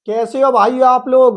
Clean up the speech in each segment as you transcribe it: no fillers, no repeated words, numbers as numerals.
कैसे हो भाई आप लोग।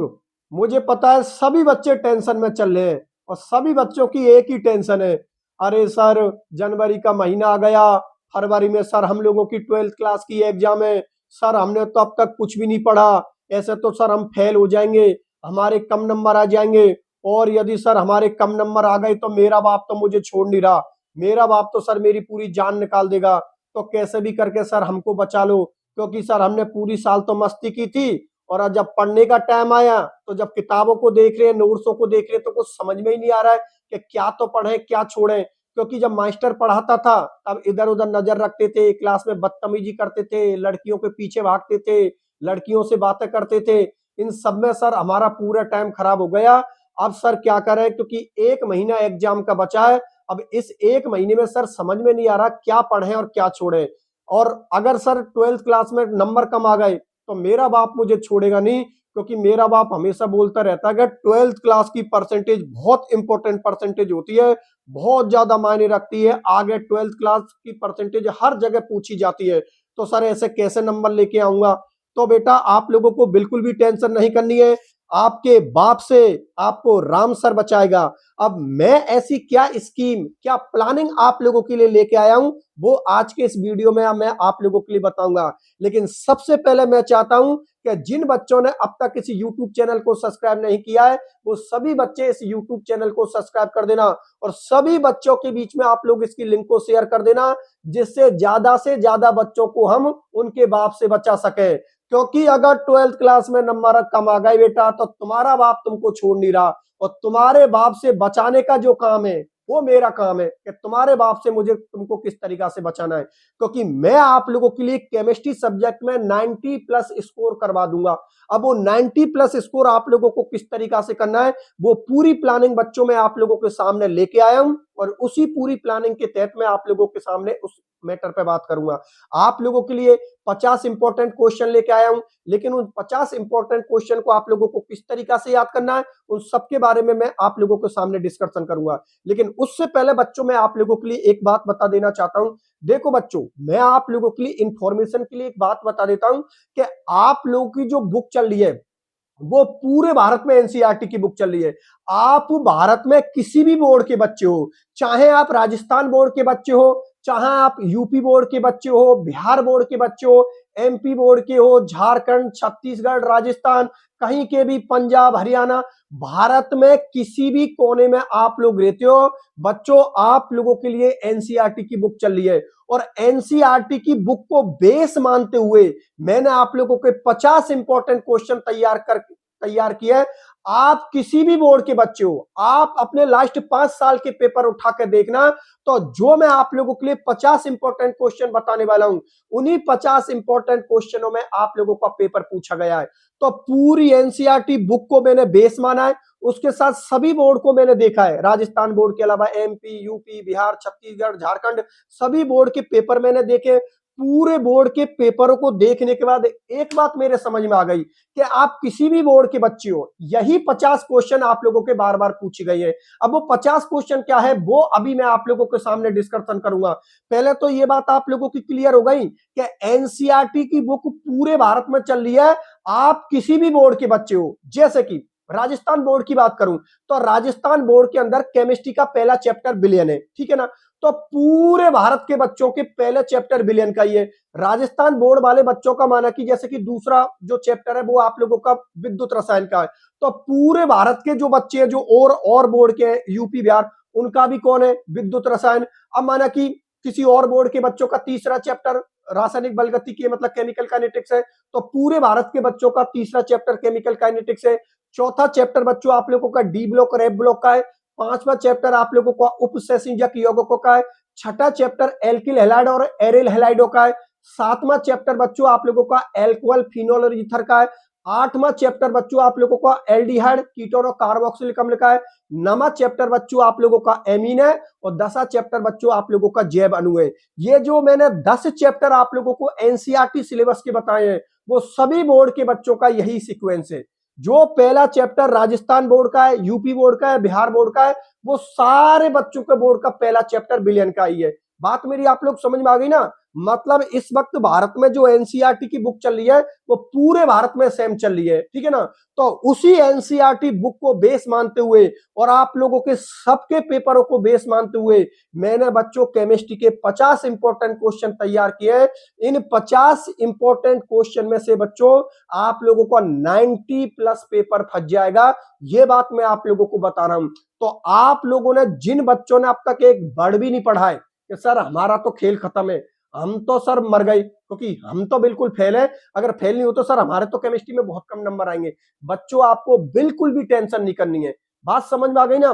मुझे पता है सभी बच्चे टेंशन में चल रहे हैं और सभी बच्चों की एक ही टेंशन है। अरे सर, जनवरी का महीना आ गया, फरवरी में सर हम लोगों की 12th क्लास की एग्जाम है। सर हमने तो अब तक कुछ भी नहीं पढ़ा, ऐसे तो सर हम फेल हो जाएंगे, हमारे कम नंबर आ जाएंगे। और यदि सर हमारे कम नंबर आ गए तो मेरा बाप तो मुझे छोड़ नहीं रहा, मेरा बाप तो सर मेरी पूरी जान निकाल देगा। तो कैसे भी करके सर हमको बचा लो, क्योंकि सर हमने पूरी साल तो मस्ती की थी और आज जब पढ़ने का टाइम आया तो जब किताबों को देख रहे हैं, नोट्सों को देख रहे हैं, तो कुछ समझ में ही नहीं आ रहा है कि क्या तो पढ़े क्या छोड़े। क्योंकि जब मास्टर पढ़ाता था तब इधर उधर नजर रखते थे, क्लास में बदतमीजी करते थे, लड़कियों के पीछे भागते थे, लड़कियों से बातें करते थे। इन सब में सर हमारा पूरा टाइम खराब हो गया। अब सर क्या करें, क्योंकि एक महीना एग्जाम का बचा है। अब इस एक महीने में सर समझ में नहीं आ रहा क्या पढ़े और क्या छोड़े। और अगर सर 12th क्लास में नंबर कम आ गए तो मेरा बाप मुझे छोड़ेगा नहीं, क्योंकि मेरा बाप हमेशा बोलता रहता है कि 12th क्लास की परसेंटेज बहुत इंपॉर्टेंट परसेंटेज होती है, बहुत ज्यादा मायने रखती है। आगे 12th क्लास की परसेंटेज हर जगह पूछी जाती है। तो सर ऐसे कैसे नंबर लेके आऊंगा। तो बेटा आप लोगों को बिल्कुल भी टेंशन नहीं करनी है, आपके बाप से आपको राम सर बचाएगा। अब मैं ऐसी क्या स्कीम, क्या प्लानिंग आप लोगों के लिए लेके आया हूं, वो आज के इस वीडियो में मैं आप लोगों के लिए बताऊंगा। लेकिन सबसे पहले मैं चाहता हूं कि जिन बच्चों ने अब तक इस YouTube चैनल को सब्सक्राइब नहीं किया है, वो सभी बच्चे इस YouTube चैनल को सब्सक्राइब कर देना और सभी बच्चों के बीच में आप लोग इसकी लिंक को शेयर कर देना, जिससे से ज्यादा बच्चों को हम उनके बाप से बचा सके। क्योंकि अगर 12th क्लास में नंबर कम आ गए बेटा तो तुम्हारा बाप तुमको छोड़ नहीं रहा, और तुम्हारे बाप से बचाने का जो काम है वो मेरा काम है कि तुम्हारे बाप से मुझे तुमको किस तरीका से बचाना है। क्योंकि मैं आप लोगों के लिए केमिस्ट्री सब्जेक्ट में 90 प्लस स्कोर करवा दूंगा। अब वो 90 प्लस स्कोर आप लोगों को किस तरीका से करना है, वो पूरी प्लानिंग बच्चों में आप लोगों के सामने लेके आया हूं, और उसी पूरी प्लानिंग के तहत मैं आप लोगों के सामने उस मैटर पे बात करूंगा। आप लोगों के लिए 50 इंपॉर्टेंट क्वेश्चन लेके आया हूं, लेकिन उन 50 इंपॉर्टेंट क्वेश्चन को आप लोगों को किस तरीका से याद करना है, उन सबके बारे में मैं आप लोगों के सामने डिस्कशन करूंगा। लेकिन उससे पहले बच्चों मैं आप लोगों के लिए एक बात बता देना चाहता हूं। देखो बच्चों, मैं आप लोगों के लिए इंफॉर्मेशन के लिए एक बात बता देता हूं कि आप लोगों की जो बुक चल रही है वो पूरे भारत में एनसीईआरटी की बुक चल रही है। आप भारत में किसी भी बोर्ड के बच्चे हो, चाहे आप राजस्थान बोर्ड के बच्चे हो, चाहे आप यूपी बोर्ड के बच्चे हो, बिहार बोर्ड के बच्चे हो, एमपी बोर्ड के हो, झारखंड, छत्तीसगढ़, राजस्थान, कहीं के भी, पंजाब, हरियाणा, भारत में किसी भी कोने में आप लोग रहते हो बच्चों, आप लोगों के लिए एनसीईआरटी की बुक चल रही है। और एनसीईआरटी की बुक को बेस मानते हुए मैंने आप लोगों के 50 इंपॉर्टेंट क्वेश्चन तैयार किया है। आप किसी भी बोर्ड के बच्चे हो, आप अपने लास्ट 5 साल के पेपर उठा के देखना, तो जो मैं आप लोगों के लिए 50 इंपॉर्टेंट क्वेश्चन बताने वाला हूं, उन्हीं 50 इंपॉर्टेंट क्वेश्चनों में आप लोगों का पेपर पूछा गया है। तो पूरी एनसीईआरटी बुक को मैंने बेस माना है, उसके साथ सभी बोर्ड को मैंने देखा है, राजस्थान बोर्ड के अलावा एमपी, यूपी, बिहार, छत्तीसगढ़, झारखंड, सभी बोर्ड के पेपर मैंने देखे। पूरे बोर्ड के पेपरों को देखने के बाद एक बात मेरे समझ में आ गई कि आप किसी भी बोर्ड के बच्चे हो, यही 50 क्वेश्चन आप लोगों के बार बार पूछे गए हैं। अब वो 50 क्वेश्चन क्या है वो अभी मैं आप लोगों के सामने डिस्कशन करूंगा। पहले तो ये बात आप लोगों की क्लियर हो गई कि एनसीईआरटी की बुक पूरे भारत में चल रही है। आप किसी भी बोर्ड के बच्चे हो, जैसे कि राजस्थान बोर्ड की बात करूं तो राजस्थान बोर्ड के अंदर केमिस्ट्री का पहला चैप्टर विलयन है, ठीक है ना। तो पूरे भारत के बच्चों के पहले चैप्टर विलयन का ही है। राजस्थान बोर्ड वाले बच्चों का माना कि जैसे कि दूसरा जो चैप्टर है वो आप लोगों का विद्युत रसायन का है। तो पूरे भारत के जो बच्चे हैं जो और बोर्ड के हैं, यूपी, बिहार, उनका भी कौन है, विद्युत रसायन। अब माना कि किसी और बोर्ड के बच्चों का तीसरा चैप्टर रासायनिक बलगतिकी मतलब केमिकल काइनेटिक्स है, तो पूरे भारत के बच्चों का तीसरा चैप्टर केमिकल काइनेटिक्स है। चौथा चैप्टर बच्चों आप लोगों का डी ब्लॉक और एफ ब्लॉक का है। पांचवा चैप्टर आप लोगों का उपसंयोजक यौगिकों का है। छठा चैप्टर एल्किल हैलाइड और एरिल हैलाइडों का है। सातवां चैप्टर बच्चों आप लोगों का एल्कोहल, फिनोल और ईथर का है। आठवां चैप्टर बच्चों आप लोगों का एल्डिहाइड, कीटोन और कार्बोक्सिलिक अम्ल का है। नवा चैप्टर बच्चों आप लोगों का एमीन है, और 10वां चैप्टर बच्चों आप लोगों का जैव अणु है। ये जो मैंने 10 चैप्टर आप लोगों को एनसीईआरटी सिलेबस के बताए हैं, वो सभी बोर्ड के बच्चों का यही सीक्वेंस है। जो पहला चैप्टर राजस्थान बोर्ड का है, यूपी बोर्ड का है, बिहार बोर्ड का है, वो सारे बच्चों के बोर्ड का पहला चैप्टर विलयन का ही है। बात मेरी आप लोग समझ में आ गई ना। मतलब इस वक्त भारत में जो एनसीईआरटी की बुक चल रही है वो पूरे भारत में सेम चल रही है, ठीक है ना। तो उसी एनसीईआरटी बुक को बेस मानते हुए और आप लोगों के सबके पेपरों को बेस मानते हुए मैंने बच्चों केमिस्ट्री के 50 इंपॉर्टेंट क्वेश्चन तैयार किए। इन 50 इंपॉर्टेंट क्वेश्चन में से बच्चों आप लोगों का 90 प्लस पेपर फंस जाएगा, ये बात मैं आप लोगों को बता रहा हूं। तो आप लोगों ने, जिन बच्चों ने अब तक एक वर्ड भी नहीं पढ़ा है कि सर हमारा तो खेल खत्म है, हम तो सर मर गए क्योंकि हम तो बिल्कुल फेल है, अगर फेल नहीं हो तो सर हमारे तो केमिस्ट्री में बहुत कम नंबर आएंगे, बच्चों आपको बिल्कुल भी टेंशन नहीं करनी है। बात समझ में आ गई ना।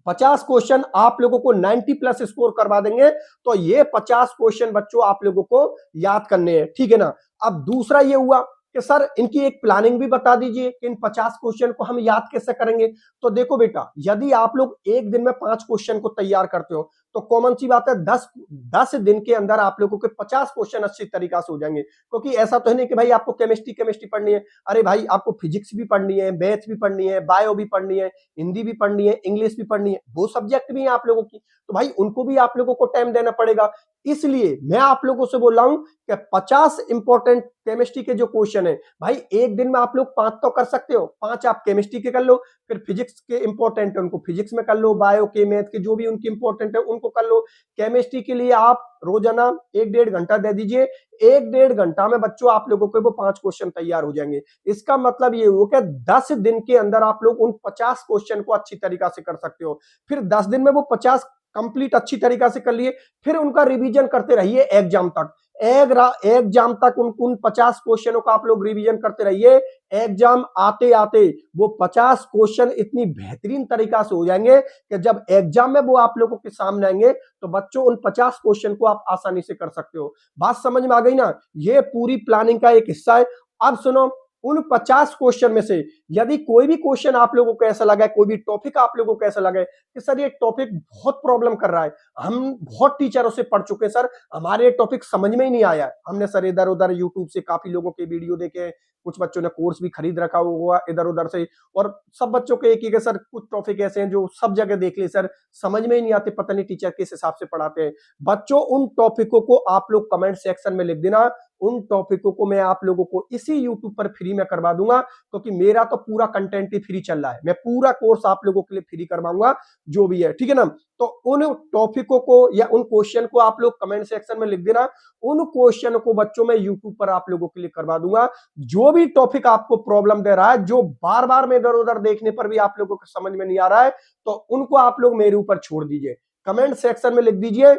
50 क्वेश्चन आप लोगों को 90 प्लस स्कोर करवा देंगे, तो ये 50 क्वेश्चन बच्चों आप लोगों को याद करने हैं, ठीक है ना। अब दूसरा ये हुआ कि सर इनकी एक प्लानिंग भी बता दीजिए कि इन 50 क्वेश्चन को हम याद कैसे करेंगे। तो देखो बेटा, यदि आप लोग एक दिन में 5 क्वेश्चन को तैयार करते हो तो कॉमन सी बात है 10 दिन के अंदर आप लोगों के 50 क्वेश्चन अच्छी तरीका से हो जाएंगे। क्योंकि ऐसा तो है नहीं कि भाई आपको केमिस्ट्री पढ़नी है, अरे भाई आपको फिजिक्स भी पढ़नी है, मैथ भी पढ़नी है, बायो भी पढ़नी है, हिंदी भी पढ़नी है, इंग्लिश भी पढ़नी है, वो सब्जेक्ट भी है आप लोगों की, तो भाई उनको भी आप लोगों को टाइम देना पड़ेगा। इसलिए मैं आप लोगों से बोल रहा हूं कि 50 इंपॉर्टेंट केमिस्ट्री के जो क्वेश्चन है भाई एक दिन में आप लोग 5 तो कर सकते हो, 5 आप केमिस्ट्री के कर लो, फिर फिजिक्स के इंपॉर्टेंट है उनको फिजिक्स में कर लो, बायो के मैथ के जो भी उनके इंपॉर्टेंट है उनको कर लो। केमिस्ट्री के लिए आप रोजाना 1-1.5 घंटा दे दीजिए, 1-1.5 घंटा में बच्चों आप लोगों के वो 5 क्वेश्चन तैयार हो जाएंगे। इसका मतलब ये हो कि 10 दिन के अंदर आप लोग उन 50 क्वेश्चन को अच्छी तरीका से कर सकते हो। फिर 10 दिन में वो 50 कंप्लीट अच्छी तरीका से कर लिए, फिर उनका रिवीजन करते रहिए एग्जाम तक। एग्जाम तक उन 50 क्वेश्चनों का आप लोग रिवीजन करते रहिए। एग्जाम आते आते वो 50 क्वेश्चन इतनी बेहतरीन तरीका से हो जाएंगे कि जब एग्जाम में वो आप लोगों के सामने आएंगे तो बच्चों उन 50 क्वेश्चन को आप आसानी से कर सकते हो। बात समझ में आ गई ना, ये पूरी प्लानिंग का एक हिस्सा है। अब सुनो, उन 50 क्वेश्चन में से यदि कोई भी क्वेश्चन आप लोगों को ऐसा लगा है, कोई भी टॉपिक आप लोगों को ऐसा लगा है कि सर ये टॉपिक बहुत प्रॉब्लम कर रहा है, हम बहुत टीचरों से पढ़ चुके हैं सर, हमारे ये टॉपिक समझ में ही नहीं आया, हमने सर इधर उधर यूट्यूब से काफी लोगों के वीडियो देखे, कुछ बच्चों ने कोर्स भी खरीद रखा हुआ इधर उधर से, और सब बच्चों के एक ही है सर कुछ टॉपिक ऐसे हैं जो सब जगह देख ले सर समझ में ही नहीं आते, पता नहीं टीचर किस हिसाब से पढ़ाते हैं। बच्चों उन टॉपिकों को आप लोग कमेंट सेक्शन में लिख देना, उन टॉपिकों को मैं आप लोगों को इसी यूट्यूब पर फ्री में करवा दूंगा, क्योंकि मेरा तो पूरा कंटेंट ही फ्री चल रहा है, मैं पूरा कोर्स आप लोगों के लिए फ्री करवाऊंगा जो भी है, ठीक है ना। तो उन टॉपिकों को या उन क्वेश्चन को आप लोग कमेंट सेक्शन में लिख देना, उन क्वेश्चन को बच्चों में यूट्यूब पर आप लोगों के लिए करवा दूंगा। जो भी टॉपिक आपको प्रॉब्लम दे रहा है, जो बार बार में इधर उधर देखने पर भी आप लोगों को समझ में नहीं आ रहा है, तो उनको आप लोग मेरे ऊपर छोड़ दीजिए, कमेंट सेक्शन में लिख दीजिए,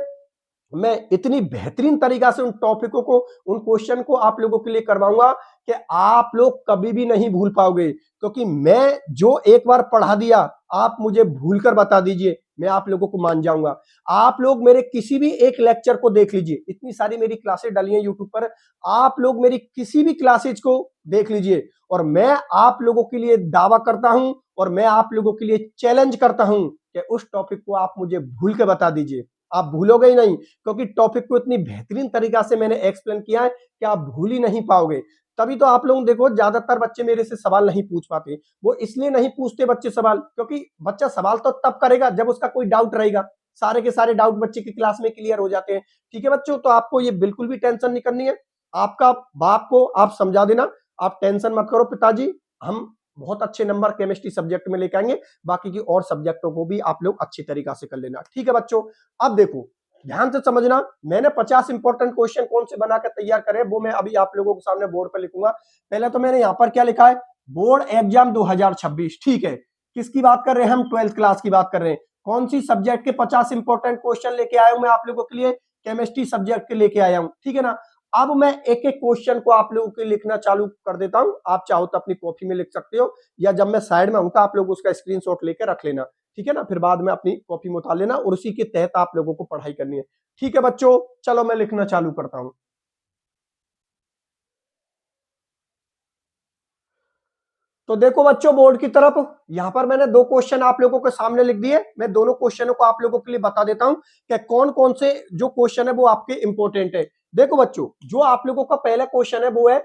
मैं इतनी बेहतरीन तरीका से उन टॉपिकों को, उन क्वेश्चन को आप लोगों के लिए करवाऊंगा कि आप लोग कभी भी नहीं भूल पाओगे। क्योंकि मैं जो एक बार पढ़ा दिया आप मुझे भूलकर बता दीजिए, मैं आप लोगों को मान जाऊंगा। आप लोग मेरे किसी भी एक लेक्चर को देख लीजिए, इतनी सारी मेरी क्लासेस डाली हैं यूट्यूब पर, आप लोग मेरी किसी भी क्लासेज को देख लीजिए और मैं आप लोगों के लिए दावा करता हूं और मैं आप लोगों के लिए चैलेंज करता हूं कि उस टॉपिक को आप मुझे भूल के बता दीजिए। आप भूलोगे ही नहीं, क्योंकि टॉपिक को इतनी बेहतरीन तरीका से मैंने एक्सप्लेन किया है कि आप भूल ही नहीं पाओगे। तभी तो आप लोग देखो ज्यादातर बच्चे मेरे से सवाल नहीं पूछ पाते, वो इसलिए नहीं पूछते बच्चे सवाल, क्योंकि बच्चा सवाल तो तब करेगा जब उसका कोई डाउट रहेगा, सारे के सारे डाउट बच्चे की क्लास में क्लियर हो जाते हैं। ठीक है बच्चों, तो आपको ये बिल्कुल भी टेंशन नहीं करनी है, आपका बाप को आप समझा देना, आप टेंशन मत करो पिताजी, हम बहुत अच्छे नंबर केमिस्ट्री सब्जेक्ट में लेके आएंगे, बाकी की और सब्जेक्टों को भी आप लोग अच्छी तरीका से कर लेना। ठीक है बच्चों, अब देखो ध्यान से समझना, मैंने 50 इंपॉर्टेंट क्वेश्चन कौन से बनाकर तैयार करे वो मैं अभी आप लोगों के सामने बोर्ड पर लिखूंगा। पहले तो मैंने यहां पर क्या लिखा है, बोर्ड एग्जाम 2026, ठीक है, किसकी बात कर रहे हैं हम, 12th क्लास की बात कर रहे हैं। कौन सी सब्जेक्ट के 50 इंपॉर्टेंट क्वेश्चन लेके आया हूं मैं आप लोगों के लिए, केमिस्ट्री सब्जेक्ट के लेके आया हूं, ठीक है ना। अब मैं एक एक क्वेश्चन को आप लोगों के लिखना चालू कर देता हूं, आप चाहो तो अपनी कॉपी में लिख सकते हो या जब मैं साइड में हूं तो आप लोग उसका स्क्रीनशॉट लेकर रख लेना, ठीक है ना, फिर बाद में अपनी कॉपी में उतार लेना और उसी के तहत आप लोगों को पढ़ाई करनी है। ठीक है बच्चों, चलो मैं लिखना चालू करता हूं। तो देखो बच्चों बोर्ड की तरफ, यहां पर मैंने 2 क्वेश्चन आप लोगों के सामने लिख दिए, मैं दोनों क्वेश्चनों को आप लोगों के लिए बता देता हूं कि कौन कौन से जो क्वेश्चन है वो आपके इंपॉर्टेंट है। देखो बच्चों, जो आप लोगों का पहला क्वेश्चन है वो है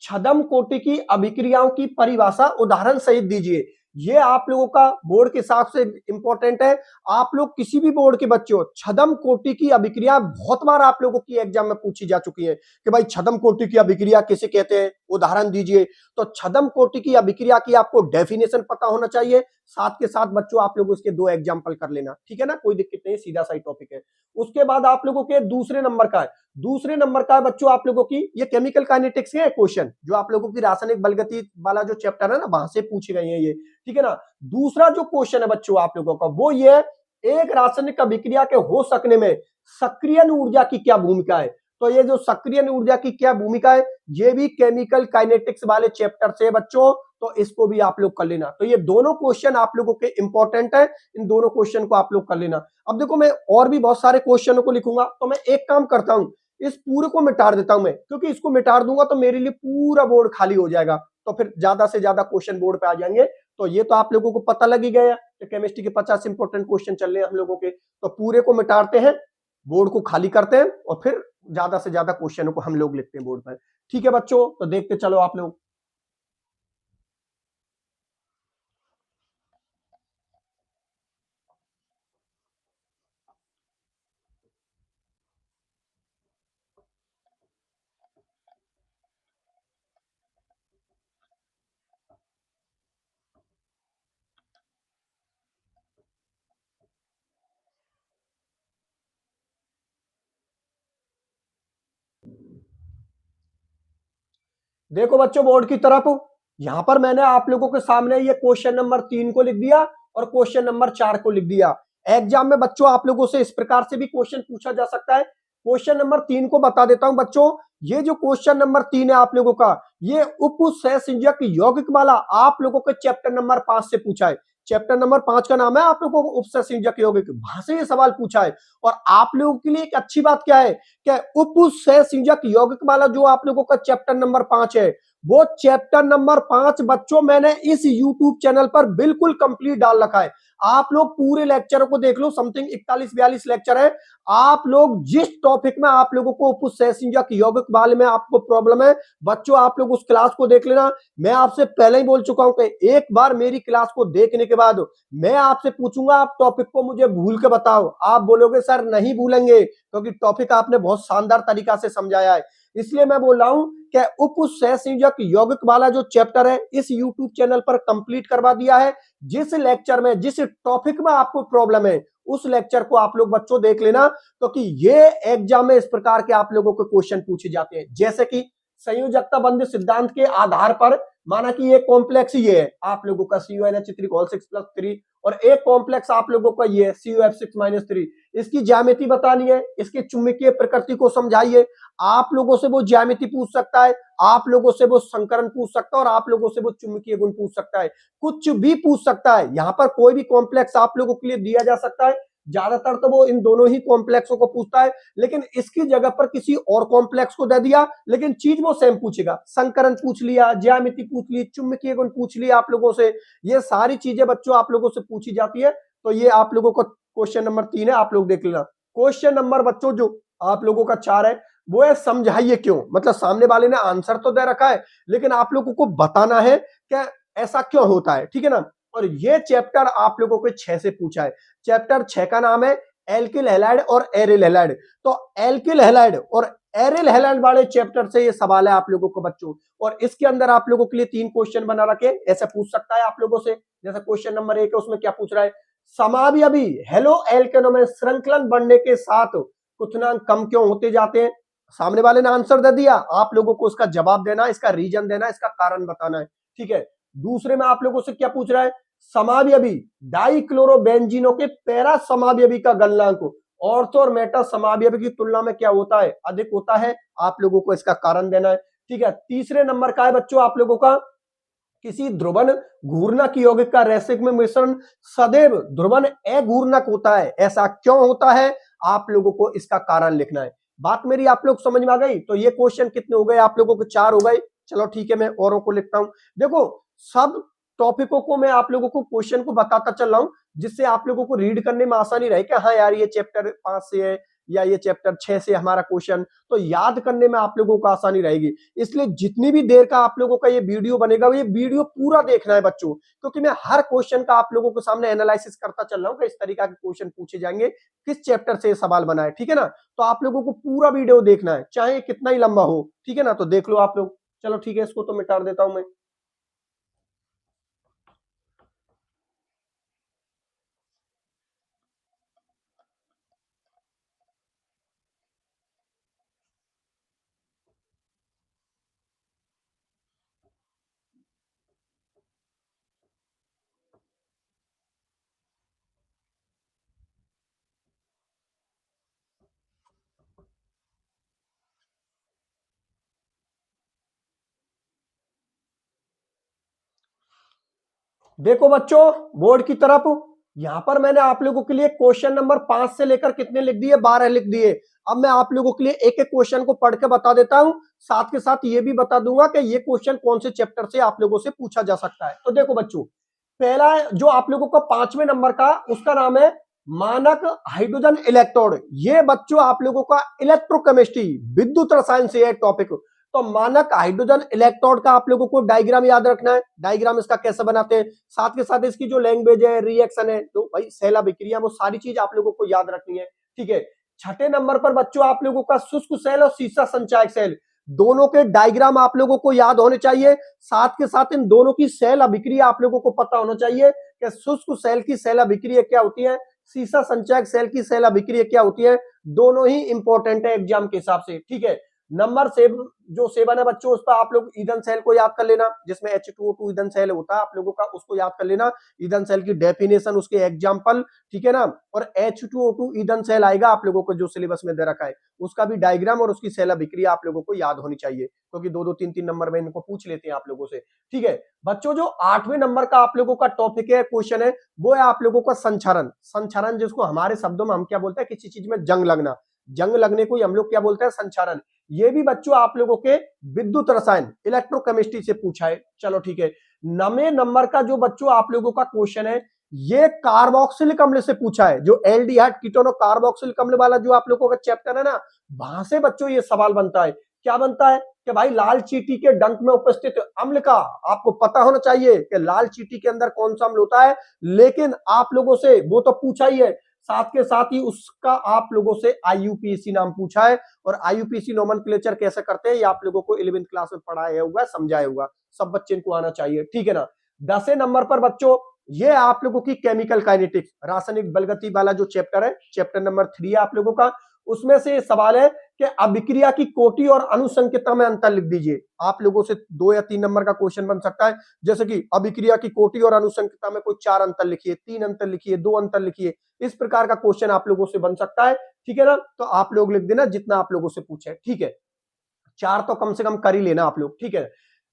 छद्म कोटि की अभिक्रियाओं की परिभाषा उदाहरण सहित दीजिए। ये आप लोगों का बोर्ड के हिसाब से इंपॉर्टेंट है। आप लोग किसी भी बोर्ड के बच्चे हो, छदम कोटि की अभिक्रिया बहुत बार आप लोगों की एग्जाम में पूछी जा चुकी है कि भाई छदम कोटि की अभिक्रिया किसे कहते हैं, उदाहरण दीजिए। तो छदम कोटि की अभिक्रिया की आपको डेफिनेशन पता होना चाहिए, साथ के साथ बच्चों आप लोग उसके 2 एग्जाम्पल कर लेना, ठीक है ना, कोई दिक्कत नहीं, सीधा सा टॉपिक है। उसके बाद आप लोगों के दूसरे नंबर का है, दूसरे नंबर का है बच्चों आप लोगों की ये केमिकल काइनेटिक्स है क्वेश्चन, जो आप लोगों की रासायनिक बलगति वाला जो चैप्टर है ना, वहां से पूछे गए हैं ये, ठीक है ना। दूसरा जो क्वेश्चन है बच्चों आप लोगों का वो ये है, एक रासायनिक अभिक्रिया के हो सकने में सक्रियण ऊर्जा की क्या भूमिका है। तो ये जो सक्रियण ऊर्जा की क्या भूमिका है, ये भी केमिकल काइनेटिक्स वाले चैप्टर से बच्चों, तो इसको भी आप लोग कर लेना। तो ये दोनों क्वेश्चन आप लोगों के इंपॉर्टेंट है, इन दोनों क्वेश्चन को आप लोग कर लेना। अब देखो मैं और भी बहुत सारे क्वेश्चनों को लिखूंगा, तो मैं एक काम करता हूं, इस पूरे को मिटा देता हूं मैं, क्योंकि इसको मिटा दूंगा तो मेरे लिए पूरा बोर्ड खाली हो जाएगा, तो फिर ज्यादा से ज्यादा क्वेश्चन बोर्ड पे आ जाएंगे। तो ये तो आप लोगों को पता लग ही गया कि केमिस्ट्री के 50 इंपॉर्टेंट क्वेश्चन चल रहे हैं हम लोगों के, तो पूरे को मिटाते हैं, बोर्ड को खाली करते हैं और फिर ज्यादा से ज्यादा क्वेश्चनों को हम लोग लिखते हैं बोर्ड पर। ठीक है बच्चों, तो देखते चलो आप लोग। देखो बच्चों बोर्ड की तरफ, यहां पर मैंने आप लोगों के सामने ये क्वेश्चन नंबर 3 को लिख दिया और क्वेश्चन नंबर 4 को लिख दिया। एग्जाम में बच्चों आप लोगों से इस प्रकार से भी क्वेश्चन पूछा जा सकता है। क्वेश्चन नंबर 3 को बता देता हूं बच्चों, ये जो क्वेश्चन नंबर 3 है आप लोगों का, ये उपसहसंयोजक यौगिक वाला आप लोगों के चैप्टर नंबर 5 से पूछा है। चैप्टर नंबर 5 का नाम है आप लोगों को उपसहसंयोजक यौगिक, वहां से ये सवाल पूछा है। और आप लोगों के लिए एक अच्छी बात क्या है, क्या उपसहसंयोजक यौगिक वाला जो आप लोगों का चैप्टर नंबर 5 है, वो चैप्टर नंबर 5 बच्चों मैंने इस यूट्यूब चैनल पर बिल्कुल कंप्लीट डाल रखा है। आप लोग पूरे लेक्चर को देख लो, समथिंग 41-42 लेक्चर है। आप लोग जिस टॉपिक में आप लोगों को उपसहसंयोजक यौगिक वाले में आपको प्रॉब्लम है, बच्चों आप लोग उस क्लास को देख लेना। मैं आपसे पहले ही बोल चुका हूं कि एक बार मेरी क्लास को देखने के बाद मैं आपसे पूछूंगा, आप टॉपिक को मुझे भूल के बताओ। आप बोलोगे सर नहीं भूलेंगे, क्योंकि टॉपिक आपने बहुत शानदार तरीका से समझाया है। इसलिए मैं बोल रहा हूं कि उपसहसंयोजक यौगिक वाला जो चैप्टर है इस यूट्यूब चैनल पर कंप्लीट करवा दिया है। जिस लेक्चर में जिस टॉपिक में आपको प्रॉब्लम है उस लेक्चर को आप लोग बच्चों देख लेना, क्योंकि ये एग्जाम में इस प्रकार के आप लोगों को क्वेश्चन पूछे जाते हैं। जैसे कि संयोजकता बंध सिद्धांत के आधार पर माना कि ये कॉम्प्लेक्स ये है आप लोगों का CuNH3 और एक कॉम्प्लेक्स आप लोगों का ये CuF6-3, इसकी ज्यामिति बतानी है, इसकी चुंबकीय प्रकृति को समझाइए। आप लोगों से वो ज्यामिति पूछ सकता है, आप लोगों से वो संकरण पूछ सकता है और आप लोगों से वो चुंबकीय गुण पूछ सकता है, कुछ भी पूछ सकता है। यहां पर कोई भी कॉम्प्लेक्स आप लोगों के लिए दिया जा सकता है। ज्यादातर तो वो इन दोनों ही कॉम्प्लेक्सों को पूछता है, लेकिन इसकी जगह पर किसी और कॉम्प्लेक्स को दे दिया, लेकिन चीज वो सेम पूछेगा। संकरण पूछ लिया, ज्यामिति पूछ ली, चुंबकीय गुण पूछ लिया आप लोगों से, ये सारी चीजें बच्चों आप लोगों से पूछी जाती है। तो ये आप लोगों का क्वेश्चन नंबर 3 है, आप लोग देख लेना। क्वेश्चन नंबर बच्चों जो आप लोगों का 4 है वो है समझाइए क्यों। मतलब सामने वाले ने आंसर तो दे रखा है, लेकिन आप लोगों को बताना है कि ऐसा क्यों होता है, ठीक है ना। और ये चैप्टर आप लोगों को 6 से पूछा है। चैप्टर 6 का नाम है एल्किल हैलाइड और एरिल हैलाइड। तो एल्किल हैलाइड और एरिल हैलाइड वाले चैप्टर से ये सवाल है आप लोगों को बच्चों, और इसके अंदर आप लोगों के लिए 3 क्वेश्चन बना रखे, ऐसे पूछ सकता है आप लोगों से। जैसे क्वेश्चन नंबर 1 है, उसमें क्या पूछ रहा है, समावयवी हेलो एल्केनो में श्रृंखलन बढ़ने के साथ क्वथनांक कम क्यों होते जाते हैं। सामने वाले ने आंसर दे दिया, आप लोगों को उसका जवाब देना, इसका रीजन देना, इसका कारण बताना है, ठीक है। दूसरे में आप लोगों से क्या पूछ रहा है, समावयवी डाइक्लोरोबेंजीनों के पैरा समावयवी का गलनांक ऑर्थो और मेटा समावयवी की तुलना में क्या होता है, अधिक होता है। आप लोगों को इसका कारण देना है, ठीक है। तीसरे नंबर का है बच्चों आप लोगों का, किसी ध्रुवन घूर्णक यौगिक का रैसिक में मिश्रण सदैव ध्रुवन अघूर्णक होता है, ऐसा क्यों होता है। आप लोगों को इसका कारण लिखना है। बात मेरी आप लोग समझ में आ गई। तो ये क्वेश्चन कितने हो गए आप लोगों के, 4 हो गए। चलो ठीक है, मैं औरों को लिखता हूं। देखो सब टॉपिकों को मैं आप लोगों को क्वेश्चन को बताता चल रहा हूं, जिससे आप लोगों को रीड करने में आसानी रहे कि हाँ यार ये चैप्टर 5 से है, या ये चैप्टर 6 से हमारा क्वेश्चन, तो याद करने में आप लोगों को आसानी रहेगी। इसलिए जितनी भी देर का आप लोगों का ये वीडियो बनेगा, ये वीडियो पूरा देखना है बच्चों, क्योंकि मैं हर क्वेश्चन का आप लोगों के सामने एनालिसिस करता चल रहा हूँ कि इस तरीका के क्वेश्चन पूछे जाएंगे, किस चैप्टर से ये सवाल बना है, ठीक है ना। तो आप लोगों को पूरा वीडियो देखना है, चाहे कितना ही लंबा हो, ठीक है ना। तो देख लो आप लोग। चलो ठीक है, इसको तो मिटा देता हूं मैं। देखो बच्चों, बोर्ड की तरफ यहां पर मैंने आप लोगों के लिए क्वेश्चन नंबर 5 से लेकर कितने लिख दिए, 12 लिख दिए। अब मैं आप लोगों के लिए एक एक क्वेश्चन को पढ़ के बता देता हूं, साथ के साथ ये भी बता दूंगा कि ये क्वेश्चन कौन से चैप्टर से आप लोगों से पूछा जा सकता है। तो देखो बच्चों, पहला जो आप लोगों का 5वें नंबर का, उसका नाम है मानक हाइड्रोजन इलेक्ट्रोड। ये बच्चों आप लोगों का इलेक्ट्रोकेमिस्ट्री, विद्युत रसायन से है टॉपिक। तो मानक हाइड्रोजन इलेक्ट्रोड का आप लोगों को डायग्राम याद रखना है, डायग्राम इसका कैसे बनाते हैं, साथ के साथ इसकी जो लैंग्वेज है, रिएक्शन है, तो भाई सेल अभिक्रिया, वो सारी चीज आप लोगों को याद रखनी है, ठीक है। छठे नंबर पर बच्चों आप लोगों का शुष्क सेल और सीसा संचायक सेल, दोनों के डायग्राम आप लोगों को याद होने चाहिए। साथ के साथ इन दोनों की सेल अभिक्रिया आप लोगों को पता होना चाहिए कि शुष्क सेल की सेल अभिक्रिया क्या होती है, सीसा संचायक सेल की सेल अभिक्रिया क्या होती है। दोनों ही इंपॉर्टेंट है एग्जाम के हिसाब से, ठीक है। नंबर 7 जो 7 है बच्चों, उस पर आप लोग ईंधन सेल को याद कर लेना, जिसमें H2O2 ईंधन सेल होता है आप लोगों का, उसको याद कर लेना। ईंधन सेल की डेफिनेशन, उसके एग्जांपल, ठीक है ना। और H2O2 ईंधन सेल आएगा आप लोगों को जो सिलेबस में दे रखा है, उसका भी डायग्राम और उसकी सेल अभिक्रिया आप लोगों को याद होनी चाहिए, क्योंकि 2-2 3-3 नंबर में इनको पूछ लेते हैं आप लोगों से, ठीक है। बच्चों जो 8वें नंबर का आप लोगों का टॉपिक है, क्वेश्चन है, वो है आप लोगों का संचरण। संचरण जिसको हमारे शब्दों में हम क्या बोलते हैं, किसी चीज में जंग लगना, जंग लगने को हम लोग क्या बोलते हैं, संचरण। ये भी बच्चों आप लोगों के विद्युत रसायन, इलेक्ट्रोकेमिस्ट्री से पूछा है। चलो ठीक है, 9वें नंबर का जो बच्चों आप लोगों का क्वेश्चन है, ये कार्बोक्सिलिक अम्ल से पूछा है। जो एल्डिहाइड कीटोन और कार्बोक्सिलिक अम्ल वाला जो आप लोगों का चैप्टर है ना, वहां से बच्चों ये सवाल बनता है। क्या बनता है कि भाई लाल चींटी के डंक में उपस्थित अम्ल का आपको पता होना चाहिए कि लाल चींटी के अंदर कौन सा अम्ल होता है, लेकिन आप लोगों से वो तो पूछा ही है, साथ के साथ ही उसका आप लोगों से आईयूपीएसी नाम पूछा है। और आईयूपीएसी नोमेनक्लेचर कैसे करते हैं, ये आप लोगों को 11वीं क्लास में पढ़ाया हुआ, समझाया हुआ, सब बच्चे को आना चाहिए, ठीक है ना। 10वें नंबर पर बच्चों, ये आप लोगों की केमिकल काइनेटिक्स, रासायनिक बलगति वाला जो चैप्टर है, चैप्टर नंबर 3 है आप लोगों का। उसमें से सवाल है कि अभिक्रिया की कोटि और अनुसंकेता में अंतर लिख दीजिए। आप लोगों से 2 या 3 नंबर का क्वेश्चन बन सकता है, जैसे कि अभिक्रिया की कोटि और अनुसंकेता में कोई 4 अंतर लिखिए, 3 अंतर लिखिए, 2 अंतर लिखिए, इस प्रकार का क्वेश्चन आप लोगों से बन सकता है, ठीक है ना। तो आप लोग लिख देना जितना आप लोगों से पूछे, ठीक है। 4 तो कम से कम कर ही लेना आप लोग, ठीक है।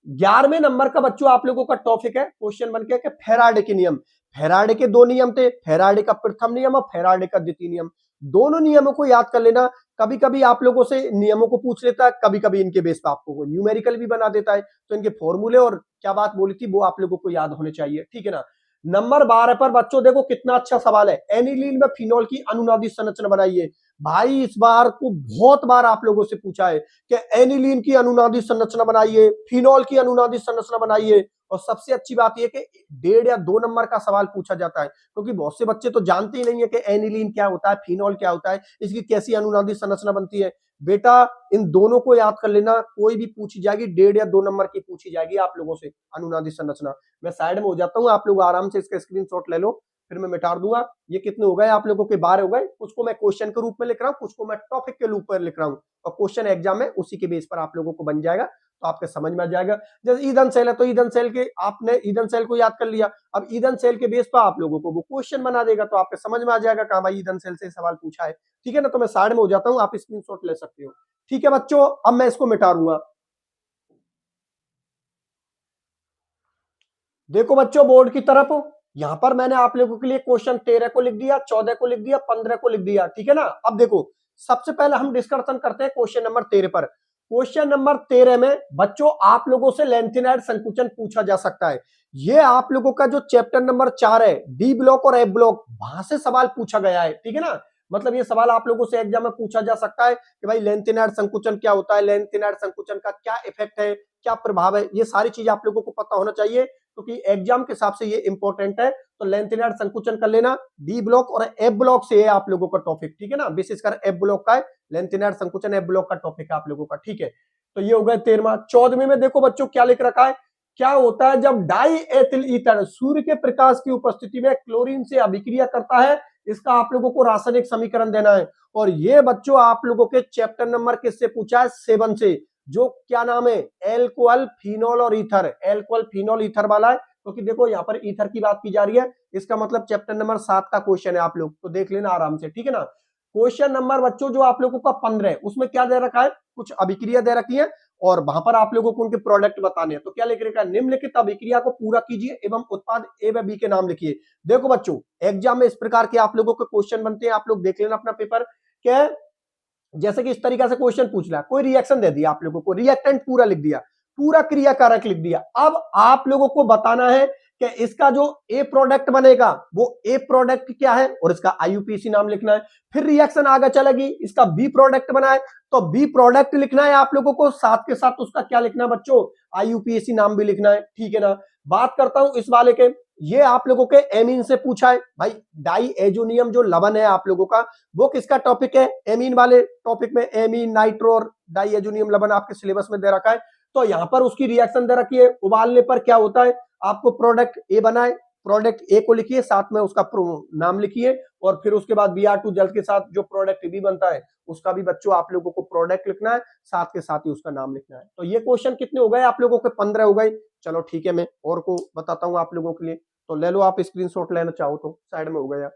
11वें नंबर का बच्चों आप लोगों का टॉपिक है, क्वेश्चन बन के कि फैराडे के नियम। फैराडे के 2 नियम थे, फैराडे का प्रथम नियम और फैराडे का द्वितीय नियम। दोनों नियमों को याद कर लेना। कभी कभी आप लोगों से नियमों को पूछ लेता है, कभी कभी इनके बेस पर आपको न्यूमेरिकल भी बना देता है, तो इनके फॉर्मूले और क्या बात बोली थी वो आप लोगों को याद होने चाहिए, ठीक है ना। नंबर 12 पर बच्चों देखो कितना अच्छा सवाल है, एनिलीन में फिनॉल की अनुनादी संरचना बनाइए। भाई इस बार को बहुत बार आप लोगों से पूछा है कि एनिलीन की अनुनादी संरचना बनाइए, फिनॉल की अनुनादी संरचना बनाइए। और सबसे अच्छी बात यह कि 1.5 या 2 नंबर का सवाल पूछा जाता है, क्योंकि बहुत से बच्चे तो जानते ही नहीं है कि एनिलीन क्या होता है, फिनॉल क्या होता है, इसकी कैसी अनुनादी संरचना बनती है। बेटा इन दोनों को याद कर लेना, कोई भी पूछी जाएगी 1.5 या 2 नंबर की पूछी जाएगी आप लोगों से अनुनादी संरचना। मैं साइड में हो जाता हूं, आप लोग आराम से इसका स्क्रीनशॉट ले लो, फिर मैं मिटा दूंगा। ये कितने हो गए आप लोगों के, 12 हो गए। कुछ को मैं क्वेश्चन के रूप में लिख रहा हूँ, कुछ को मैं टॉपिक के रूप में लिख रहा हूँ, और क्वेश्चन एग्जाम में उसी के बेस पर आप लोगों को बन जाएगा, तो आपके समझ में आ जाएगा। जैसे ईंधन सेल है, तो ईंधन सेल के आपने ईंधन सेल को याद कर लिया, अब ईंधन सेल के बेस पर आप लोगों को वो क्वेश्चन बना देगा, तो आपके समझ में आ जाएगा कहां भाई ईंधन सेल से सवाल पूछा है, ठीक है ना। तो मैं साइड में हो जाता हूं, आप स्क्रीनशॉट ले सकते हो, ठीक है बच्चों। अब मैं इसको मिटा दूंगा। देखो बच्चों बोर्ड की तरफ, यहां पर मैंने आप लोगों के लिए क्वेश्चन 13 को लिख दिया, 14 को लिख दिया, 15 को लिख दिया, ठीक है ना। अब देखो सबसे पहले हम डिस्कशन करते हैं क्वेश्चन नंबर 13 पर। क्वेश्चन नंबर 13 में बच्चों आप लोगों से लेंथिनाइड संकुचन पूछा जा सकता है। ये आप लोगों का जो चैप्टर नंबर 4 है, डी ब्लॉक और एफ ब्लॉक, वहां से सवाल पूछा गया है, ठीक है ना। मतलब ये सवाल आप लोगों से एग्जाम में पूछा जा सकता है कि भाई लेंथेनाइड संकुचन क्या होता है, लेंथेनाइड संकुचन का क्या इफेक्ट है, क्या प्रभाव है, ये सारी चीजें आप लोगों को पता होना चाहिए क्योंकि एग्जाम के हिसाब से ये इंपॉर्टेंट है। तो लेंथेनाइड संकुचन कर लेना, डी ब्लॉक और एफ ब्लॉक से है आप लोगों का टॉपिक, ठीक है ना, विशेषकर एफ ब्लॉक का है, लेंथेनाइड संकुचन एफ ब्लॉक का टॉपिक है आप लोगों का, ठीक है। तो ये हो गया 13वां। 14वें में देखो बच्चों क्या लिख रखा है, क्या होता है जब डाई एथिल ईथर सूर्य के प्रकाश की उपस्थिति में क्लोरीन से अभिक्रिया करता है, इसका आप लोगों को रासायनिक समीकरण देना है। और ये बच्चों आप लोगों के चैप्टर नंबर किससे पूछा है, 7 से, जो क्या नाम है, एल्कोहल फिनोल और ईथर, एल्कोहल फिनोल ईथर वाला है, क्योंकि देखो यहाँ पर ईथर की बात की जा रही है, इसका मतलब चैप्टर नंबर 7 का क्वेश्चन है, आप लोग तो देख लेना आराम से, ठीक है ना। क्वेश्चन नंबर बच्चों जो आप लोगों का 15 है, उसमें क्या दे रखा है, कुछ अभिक्रिया दे रखी है और वहां पर आप लोगों को उनके प्रोडक्ट बताने हैं। तो क्या लिख रखा है, निम्नलिखित अभिक्रिया को पूरा कीजिए एवं उत्पाद ए व बी के नाम लिखिए। देखो बच्चों एग्जाम में इस प्रकार के आप लोगों के क्वेश्चन बनते हैं, आप लोग देख लेना अपना पेपर। क्या जैसे कि इस तरीके से क्वेश्चन पूछ लिया, कोई रिएक्शन दे दिया आप लोगों को, रिएक्टेंट पूरा लिख दिया, पूरा क्रिया कारक लिख दिया। अब आप लोगों को बताना है कि इसका जो ए प्रोडक्ट बनेगा वो ए प्रोडक्ट क्या है और इसका आईयूपीएसी नाम लिखना है। फिर रिएक्शन आगे चलेगी, इसका बी प्रोडक्ट बना है तो बी प्रोडक्ट लिखना है आप लोगों को, साथ के साथ उसका क्या लिखना है बच्चों, आईयूपीएसी नाम भी लिखना है, ठीक है ना। बात करता हूं इस वाले के, ये आप लोगों के एमीन से पूछा है भाई, डाई एजोनियम जो लवण है आप लोगों का, वो किसका टॉपिक है, एमीन वाले टॉपिक में, एमीन नाइट्रो और डाई एजोनियम लवण आपके सिलेबस में दे रखा है। तो यहां पर उसकी रिएक्शन दे रखी है, उबालने पर क्या होता है, आपको प्रोडक्ट ए बनाए, प्रोडक्ट ए को लिखिए, साथ में उसका नाम लिखिए और फिर उसके बाद Br2 जल के साथ जो प्रोडक्ट बी बनता है उसका भी बच्चों आप लोगों को प्रोडक्ट लिखना है, साथ के साथ ही उसका नाम लिखना है। तो ये क्वेश्चन कितने हो गए आप लोगों के, 15 हो गए। चलो ठीक है, मैं और को बताता हूं आप लोगों के लिए, तो ले लो आप स्क्रीनशॉट लेना चाहो तो, साइड में हो गया।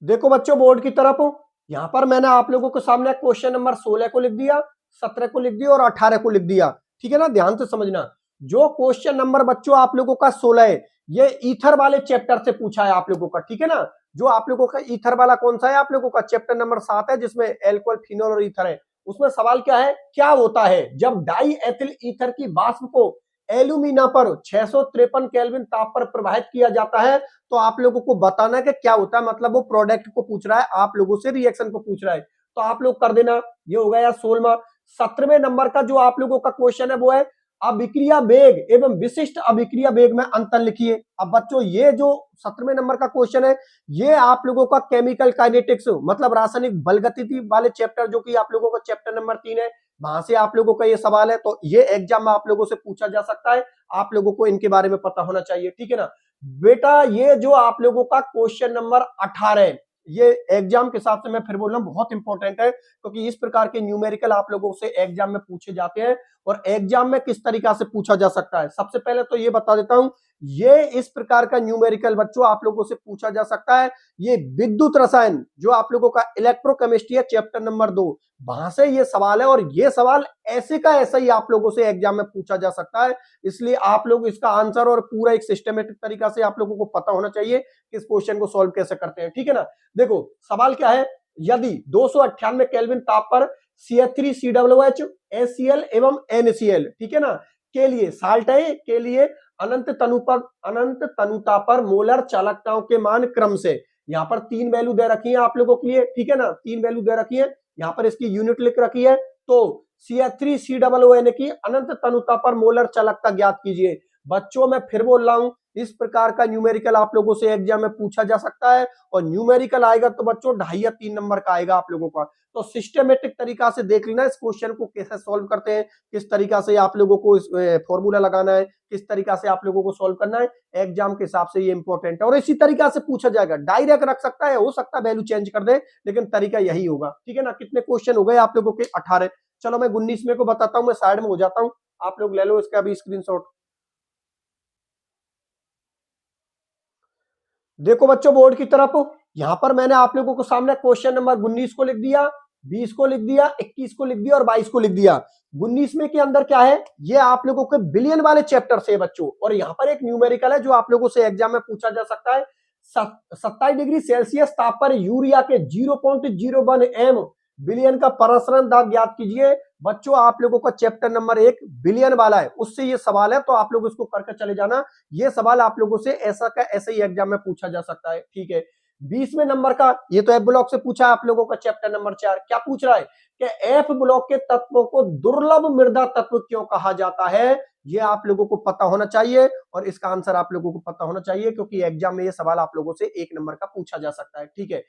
देखो बच्चों बोर्ड की तरफ, यहां पर मैंने आप लोगों के सामने क्वेश्चन नंबर 16 को लिख दिया, 17 को लिख दिया और 18 को लिख दिया, ठीक है ना, ध्यान से समझना। जो क्वेश्चन नंबर बच्चों आप लोगों का 16 है, ये ईथर वाले चैप्टर से पूछा है आप लोगों का, ठीक है ना। जो आप लोगों का ईथर वाला कौन सा है, आप लोगों का चैप्टर नंबर 7 है, जिसमें एल्कोहल फिनोल और ईथर है। उसमें सवाल क्या है, क्या होता है जब डाई एथिल ईथर की वाष्प को एल्यूमिना पर 653 केल्विन ताप पर प्रवाहित किया जाता है, तो आप लोगों को बताना है कि क्या होता है, मतलब वो प्रोडक्ट को पूछ रहा है, आप लोगों से रिएक्शन को पूछ रहा है। तो आप लोग कर देना, ये हो गया 16वां। 17वें नंबर का जो आप लोगों का क्वेश्चन है वो है अभिक्रिया वेग एवं विशिष्ट अभिक्रिया वेग में अंतर लिखिए। अब बच्चों ये जो 17वें नंबर का क्वेश्चन है, ये आप लोगों का केमिकल काइनेटिक्स मतलब रासायनिक बलगतिकी वाले चैप्टर, जो कि आप लोगों का चैप्टर नंबर 3 है, वहां से आप लोगों का ये सवाल है। तो ये एग्जाम में आप लोगों से पूछा जा सकता है, आप लोगों को इनके बारे में पता होना चाहिए, ठीक है ना बेटा। ये जो आप लोगों का क्वेश्चन नंबर 18 है, ये एग्जाम के हिसाब से मैं फिर बोल रहा हूं बहुत इंपॉर्टेंट है, क्योंकि इस प्रकार के न्यूमेरिकल आप लोगों से एग्जाम में पूछे जाते हैं। और एग्जाम में किस तरीका से पूछा जा सकता है, सबसे पहले तो ये बता देता हूं, ये इस प्रकार का न्यूमेरिकल बच्चों आप लोगों से पूछा जा सकता है। ये विद्युत रसायन जो आप लोगों का इलेक्ट्रोकेमिस्ट्री है चैप्टर नंबर 2, वहां से ये सवाल है, और ये सवाल ऐसे का ऐसा ही आप लोगों से एग्जाम में पूछा जा सकता है। इसलिए आप लोग इसका आंसर और पूरा एक सिस्टमेटिक तरीका से आप लोगों को पता होना चाहिए कि इस क्वेश्चन को सॉल्व कैसे करते हैं, ठीक है ना। देखो सवाल क्या है, यदि 298 केल्विन ताप पर CH3COOH HCl एवं NaCl, ठीक है ना, के लिए साल्ट है, के लिए अनंत तनुता पर मोलर चालकताओं के मान क्रम से, यहाँ पर 3 वैल्यू दे रखी है आप लोगों के लिए, ठीक है ना, 3 वैल्यू दे रखी है, यहाँ पर इसकी यूनिट लिख रखी है। तो CH3COOH की अनंत तनुता पर मोलर चालकता ज्ञात कीजिए। बच्चों मैं फिर बोल रहा हूं, इस प्रकार का न्यूमेरिकल आप लोगों से एग्जाम में पूछा जा सकता है, और न्यूमेरिकल आएगा तो बच्चों 2.5 या 3 नंबर का आएगा आप लोगों का। तो सिस्टमेटिक तरीका से देख लेना इस क्वेश्चन को कैसे सॉल्व करते हैं, किस तरीका से आप लोगों को इस फॉर्मूला लगाना है, किस तरीका से आप लोगों को सॉल्व करना है, एग्जाम के हिसाब से ये इंपॉर्टेंट है। और इसी तरीका से पूछा जाएगा, डायरेक्ट रख सकता है, हो सकता है वैल्यू चेंज कर दे, लेकिन तरीका यही होगा, ठीक है ना। कितने क्वेश्चन हो गए आप लोगों के, 18। चलो मैं 19वें को बताता हूं, मैं साइड में हो जाता हूं, आप लोग ले लो इसका भी स्क्रीनशॉट। देखो बच्चों बोर्ड की तरफ, यहां पर मैंने आप लोगों को सामने क्वेश्चन नंबर 19 को लिख दिया, 20 को लिख दिया, 21 को लिख दिया और 22 को लिख दिया। 19 में के अंदर क्या है, ये आप लोगों के बिलियन वाले चैप्टर से बच्चों, और यहां पर एक न्यूमेरिकल है जो आप लोगों से एग्जाम में पूछा जा सकता है। 27 डिग्री सेल्सियस ताप पर यूरिया के 0.01 m बिलियन का प्रसरण दाब ज्ञात कीजिए। बच्चों आप लोगों का चैप्टर नंबर 1 बिलियन वाला है, उससे ये सवाल है, तो आप लोग इसको करके चले जाना। ये सवाल आप लोगों से ऐसा का ऐसे ही एग्जाम में पूछा जा सकता है, ठीक है। 20वें नंबर का ये तो एफ ब्लॉक से पूछा आप लोगों का चैप्टर नंबर 4। क्या पूछ रहा है कि एफ ब्लॉक के तत्वों को दुर्लभ मृदा तत्व क्यों कहा जाता है, ये आप लोगों को पता होना चाहिए और इसका आंसर आप लोगों को पता होना चाहिए, क्योंकि एग्जाम में ये सवाल आप लोगों से 1 नंबर का पूछा जा सकता है, ठीक है।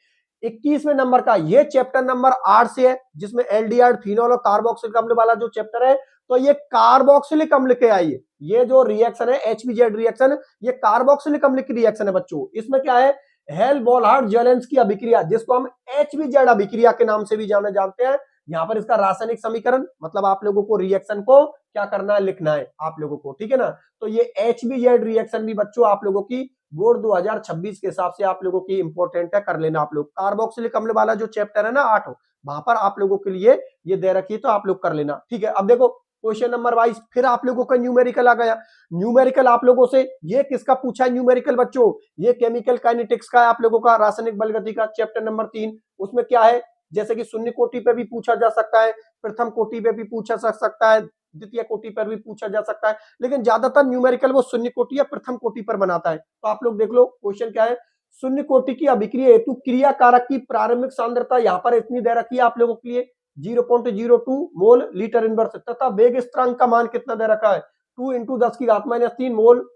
21वें नंबर का ये चैप्टर नंबर 8 से है, जिसमें एल्डिहाइड, फिनोल और कार्बोक्सिलिक अम्ल वाला जो चैप्टर है, तो ये कार्बोक्सिलिक अम्ल के आइए, ये जो रिएक्शन है HBZ रिएक्शन, ये कार्बोक्सिलिक अम्ल की रिएक्शन है बच्चों। इसमें क्या है, हेल बोलहार्ड जेलेंस की अभिक्रिया, जिसको हम HBZ अभिक्रिया के नाम से भी जाने जानते हैं। यहाँ पर इसका रासायनिक समीकरण, मतलब आप लोगों को रिएक्शन को क्या करना है, लिखना है आप लोगों को, ठीक है ना। तो ये HBZ रिएक्शन भी बच्चों आप लोगों की बोर्ड 2026 के हिसाब से आप लोगों की इंपॉर्टेंट है, कर लेना आप लोग। कार्बोक्सिलिक अम्ल वाला जो चैप्टर है ना 8, वहां पर आप लोगों के लिए ये दे रखी है, तो आप लोग कर लेना, ठीक है। अब देखो क्वेश्चन नंबर 22 फिर आप लोगों का न्यूमेरिकल आ गया। न्यूमेरिकल आप लोगों से ये किसका पूछा है न्यूमेरिकल बच्चों, ये केमिकल काइनेटिक्स का है आप लोगों का, रासायनिक बलगति का चैप्टर नंबर 3। उसमें क्या है, जैसे कि शून्य कोटि पे भी पूछा जा सकता है, प्रथम कोटि पे भी पूछा जा सकता है, द्वितीय कोटि पर भी पूछा जा सकता है, लेकिन ज्यादातर न्यूमेरिकल वो शून्य कोटि या प्रथम कोटि पर बनाता है। तो आप लोग देख लो क्वेश्चन क्या है, शून्य कोटि की अभिक्रिया हेतु क्रिया कारक की प्रारंभिक सांद्रता यहाँ पर इतनी दे रखी है आप लोगों के लिए 0.02 मोल लीटर इनवर्स, तथा वेग स्थिरांक का मान कितना दे रखा है 2 × 10⁻³ mole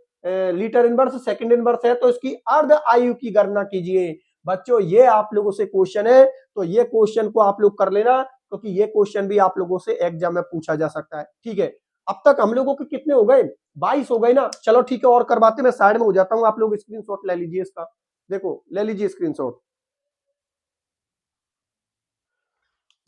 litre inverse second inverse है। तो इसकी अर्ध आयु की गणना कीजिए। बच्चों ये आप लोगों से क्वेश्चन है, तो ये क्वेश्चन को आप लोग कर लेना, क्योंकि ये क्वेश्चन भी आप लोगों से एग्जाम में पूछा जा सकता है, ठीक है। अब तक हम लोगों के कितने हो गए, 22 हो गए ना। चलो ठीक है और करवाते, मैं साइड में हो जाता हूं, आप लोग स्क्रीनशॉट ले लीजिए इसका, देखो ले लीजिए स्क्रीनशॉट।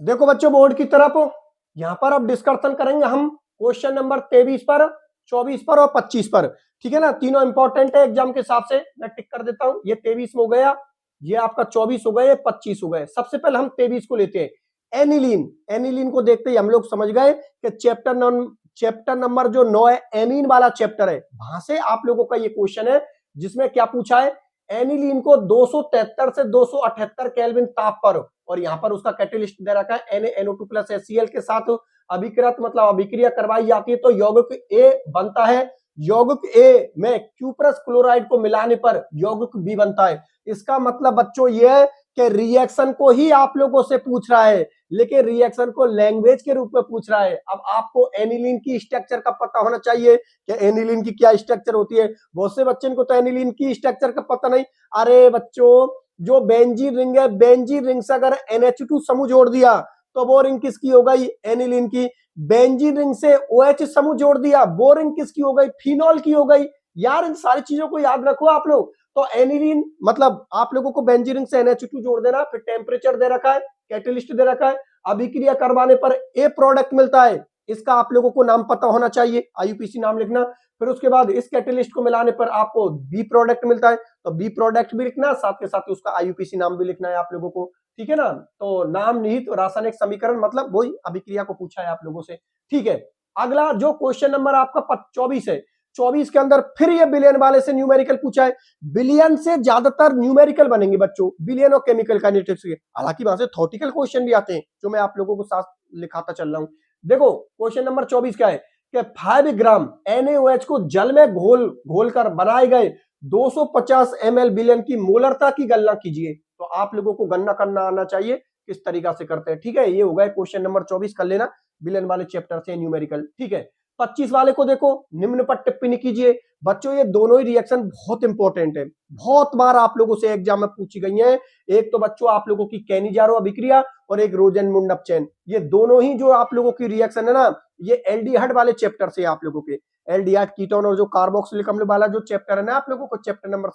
देखो बच्चों बोर्ड की तरफ यहां पर अब डिस्कशन करेंगे हम क्वेश्चन नंबर 23 पर, 24 पर और 25 पर, ठीक है ना। तीनों इंपॉर्टेंट है एग्जाम के हिसाब से, मैं टिक कर देता हूं। ये 23 हो गया, ये आपका 24 हो गए, 25 हो गए। सबसे पहले हम 23 को लेते हैं। एनिलीन, एनिलीन को देखते ही हम लोग समझ गए कि चैप्टर नंबर जो 9 है, एमीन वाला चैप्टर है, वहां से आप लोगों का ये क्वेश्चन है, जिसमें क्या पूछा है, एनिलीन को 273 से 278 केल्विन ताप पर, और यहां पर उसका कैटेलिस्ट दे रखा है NaNO2+HCl के साथ अभिकृत, मतलब अभिक्रिया करवाई जाती है, तो यौगिक ए बनता है। यौगिक ए में क्यूप्रस क्लोराइड को मिलाने पर यौगिक बी बनता है। इसका मतलब बच्चों ये है कि रिएक्शन को ही आप लोगों से पूछ रहा है, लेकिन रिएक्शन को लैंग्वेज के रूप में पूछ रहा है। अब आपको एनिलीन की स्ट्रक्चर का पता होना चाहिए कि एनिलीन की क्या स्ट्रक्चर होती है। बहुत से बच्चों को तो एनिलीन की स्ट्रक्चर का पता नहीं। अरे बच्चों जो बेंजीन रिंग है, बेंजीन रिंग से अगर NH2 समूह जोड़ दिया तो वो रिंग किसकी हो गई, एनिलीन की। बेंजीन रिंग से OH समूह जोड़ दिया, वो रिंग किसकी हो गई, फिनोल की हो गई। यार इन सारी चीजों को याद रखो आप लोग। तो एनिलीन मतलब आप लोगों को बेंजीन रिंग से NH2 जोड़ देना, फिर टेम्परेचर दे रखा है, कैटेलिस्ट दे रखा है, अभिक्रिया करवाने पर ए प्रोडक्ट मिलता है, इसका आप लोगों को नाम पता होना चाहिए, IUPAC नाम लिखना। फिर उसके बाद इस कैटेलिस्ट को मिलाने पर आपको बी प्रोडक्ट मिलता है, तो बी प्रोडक्ट भी लिखना, साथ के साथ उसका IUPAC नाम भी लिखना है आप लोगों को, ठीक है ना। तो नाम निहित रासायनिक समीकरण, मतलब वही अभिक्रिया को पूछा है आप लोगों से, ठीक है। अगला जो क्वेश्चन नंबर आपका 24 है, 24 के अंदर फिर ये बिलियन वाले से न्यूमेरिकल पूछा है। बिलियन से ज्यादातर न्यूमेरिकल बनेंगे बच्चों, बिलियन और केमिकल काइनेटिक्स के। हालांकि वहां से थॉटिकल क्वेश्चन भी आते हैं, जो मैं आप लोगों को साथ लिखाता चल रहा हूं। देखो क्वेश्चन नंबर 24 क्या है कि 5 ग्राम NaOH को जल में घोल कर बनाए गए 250 ml बिलियन की मोलरता की गणना कीजिए। तो आप लोगों को गणना करना आना चाहिए, किस तरीका से करते हैं, ठीक है। ये हो गया क्वेश्चन नंबर 24, कर लेना, बिलियन वाले चैप्टर से न्यूमेरिकल, ठीक है। 25 वाले को देखो, निम्न पर टिप्पणी कीजिए। बच्चों ये दोनों ही रिएक्शन बहुत इंपॉर्टेंट है, बहुत बार आप लोगों से एग्जाम में पूछी गई है। एक तो बच्चों आप लोगों की कैनिजारो अभिक्रिया और एक रोजेनमुंड अपचयन, ये दोनों ही जो आप लोगों की रिएक्शन है ना, ये एल्डिहाइड वाले चैप्टर से आप लोगों के, एल्डिहाइड कीटोन और जो कार्बोक्सिलिक अम्ल वाला जो चैप्टर है ना आप लोगों को, चैप्टर नंबर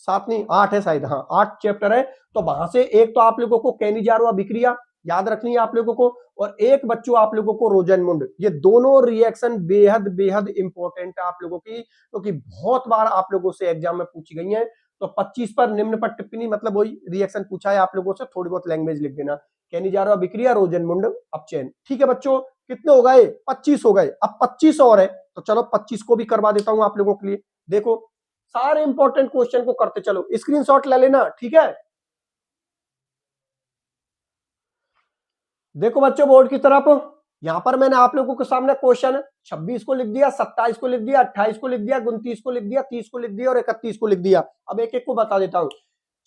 7 नहीं 8 है शायद, हाँ 8 चैप्टर है। तो वहां से एक तो आप लोगों को कैनिजारो अभिक्रिया याद रखनी है आप लोगों को, और एक बच्चों आप लोगों को रोजेनमुंड। ये दोनों रिएक्शन बेहद बेहद इंपॉर्टेंट है आप लोगों की, क्योंकि बहुत बार आप लोगों से एग्जाम में पूछी गई है। तो 25 पर निम्न पर टिप्पणी, मतलब वही रिएक्शन पूछा है आप लोगों से, थोड़ी बहुत लैंग्वेज लिख देना, कैनिजारो अभिक्रिया, रोजेनमुंड अपचयन, ठीक है बच्चों। कितने हो गए, 25 हो गए। अब 25 और है, तो चलो 25 को भी करवा देता हूं आप लोगों के लिए। देखो सारे इंपॉर्टेंट क्वेश्चन को करते चलो, स्क्रीनशॉट ले लेना, ठीक है। देखो बच्चों बोर्ड की तरफ, यहां पर मैंने आप लोगों के सामने क्वेश्चन 26 को लिख दिया, 27 को लिख दिया, 28 को लिख दिया, 29 को लिख दिया, 30 को लिख दिया और 31 को लिख दिया। अब एक एक को बता देता हूं।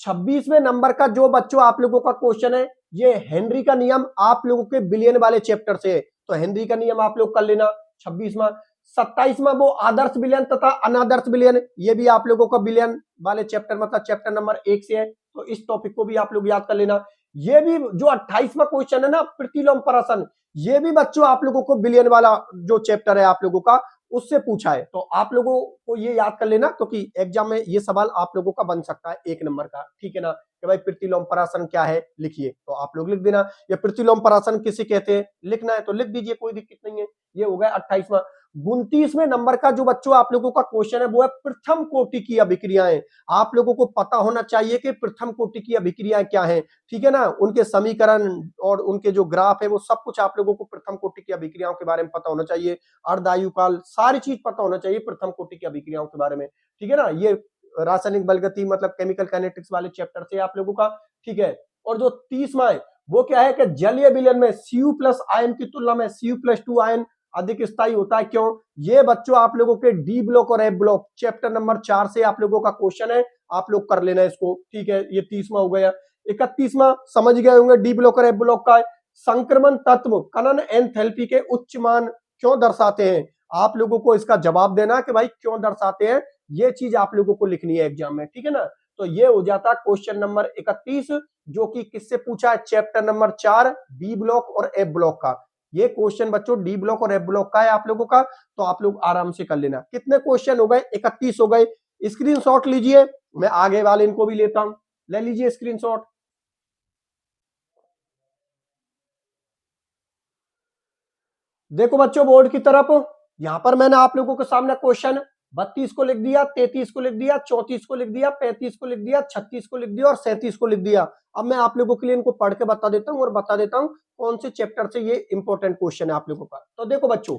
26वें नंबर का जो बच्चों आप लोगों का क्वेश्चन है, ये हेनरी का नियम आप लोगों के बिलियन वाले चैप्टर से है, तो हेनरी का नियम आप लोग कर लेना 26वां। 27वां वो आदर्श बिलियन तथा अनादर्श बिलियन, ये भी आप लोगों का बिलियन वाले चैप्टर मतलब चैप्टर नंबर 1 से है, तो इस टॉपिक को भी आप लोग याद कर लेना। ये भी जो 28वां क्वेश्चन है ना, प्रतिलोम प्रसन, ये भी बच्चों आप लोगों को बिलियन वाला जो चैप्टर है आप लोगों का, उससे पूछा है, तो आप लोगों को ये याद कर लेना, क्योंकि एग्जाम में ये सवाल आप लोगों का बन सकता है 1 नंबर का, ठीक है ना, कि भाई प्रतिलोम परासन क्या है, लिखिए, तो आप लोग लिख देना। ये प्रतिलोम परासन किसे कहते हैं, लिखना है तो लिख दीजिए, कोई दिक्कत नहीं है। ये हो गया 28वां। 29वें नंबर का जो बच्चों आप लोगों का क्वेश्चन है, वो है प्रथम कोटि की अभिक्रियाएं। आप लोगों को पता होना चाहिए कि प्रथम कोटि की अभिक्रियाएं क्या है, ठीक है ना, उनके समीकरण और उनके जो ग्राफ है वो सब कुछ आप लोगों को प्रथम कोटि की अभिक्रियाओं के बारे में पता होना चाहिए। अर्धायुकाल, सारी चीज पता होना चाहिए प्रथम कोटि की अभिक्रियाओं के बारे में, ठीक है ना। ये रासायनिक बलगति मतलब केमिकल काइनेटिक्स वाले चैप्टर से आप लोगों का, ठीक है। और जो 30वां है वो क्या है कि जलीय विलयन में Cu प्लस आयन की तुलना में Cu+2 आयन अधिक स्थायी होता है, क्यों। ये बच्चों आप लोगों के डी ब्लॉक और एफ ब्लॉक चैप्टर नंबर 4 से आप लोगों का क्वेश्चन है, आप लोग कर लेना इसको, ठीक है। ये 30वां हो गया। 31वां समझ गए होंगे, डी ब्लॉक और एफ ब्लॉक का है, संक्रमण तत्व कणन एंथैल्पी के उच्च मान क्यों दर्शाते हैं। आप लोगों को इसका जवाब देना कि भाई क्यों दर्शाते हैं, ये चीज आप लोगों को लिखनी है एग्जाम में, ठीक है ना। तो ये हो जाता क्वेश्चन नंबर 31, जो कि किससे पूछा है, चैप्टर नंबर 4 बी ब्लॉक और एफ ब्लॉक का। ये क्वेश्चन बच्चों डी ब्लॉक और एफ ब्लॉक का है आप लोगों का, तो आप लोग आराम से कर लेना। कितने क्वेश्चन हो गए, 31 हो गए। स्क्रीनशॉट लीजिए, मैं आगे वाले इनको भी लेता हूं, ले लीजिए स्क्रीनशॉट। देखो बच्चों बोर्ड की तरफ, यहां पर मैंने आप लोगों के सामने क्वेश्चन 32 को लिख दिया, 33 को लिख दिया, 34 को लिख दिया, 35 को लिख दिया, 36 को लिख दिया और 37 को लिख दिया। अब मैं आप लोगों के लिए इनको पढ़ के बता देता हूं और बता देता हूं कौन से चैप्टर से ये इंपॉर्टेंट क्वेश्चन है आप लोगों का। तो देखो बच्चों,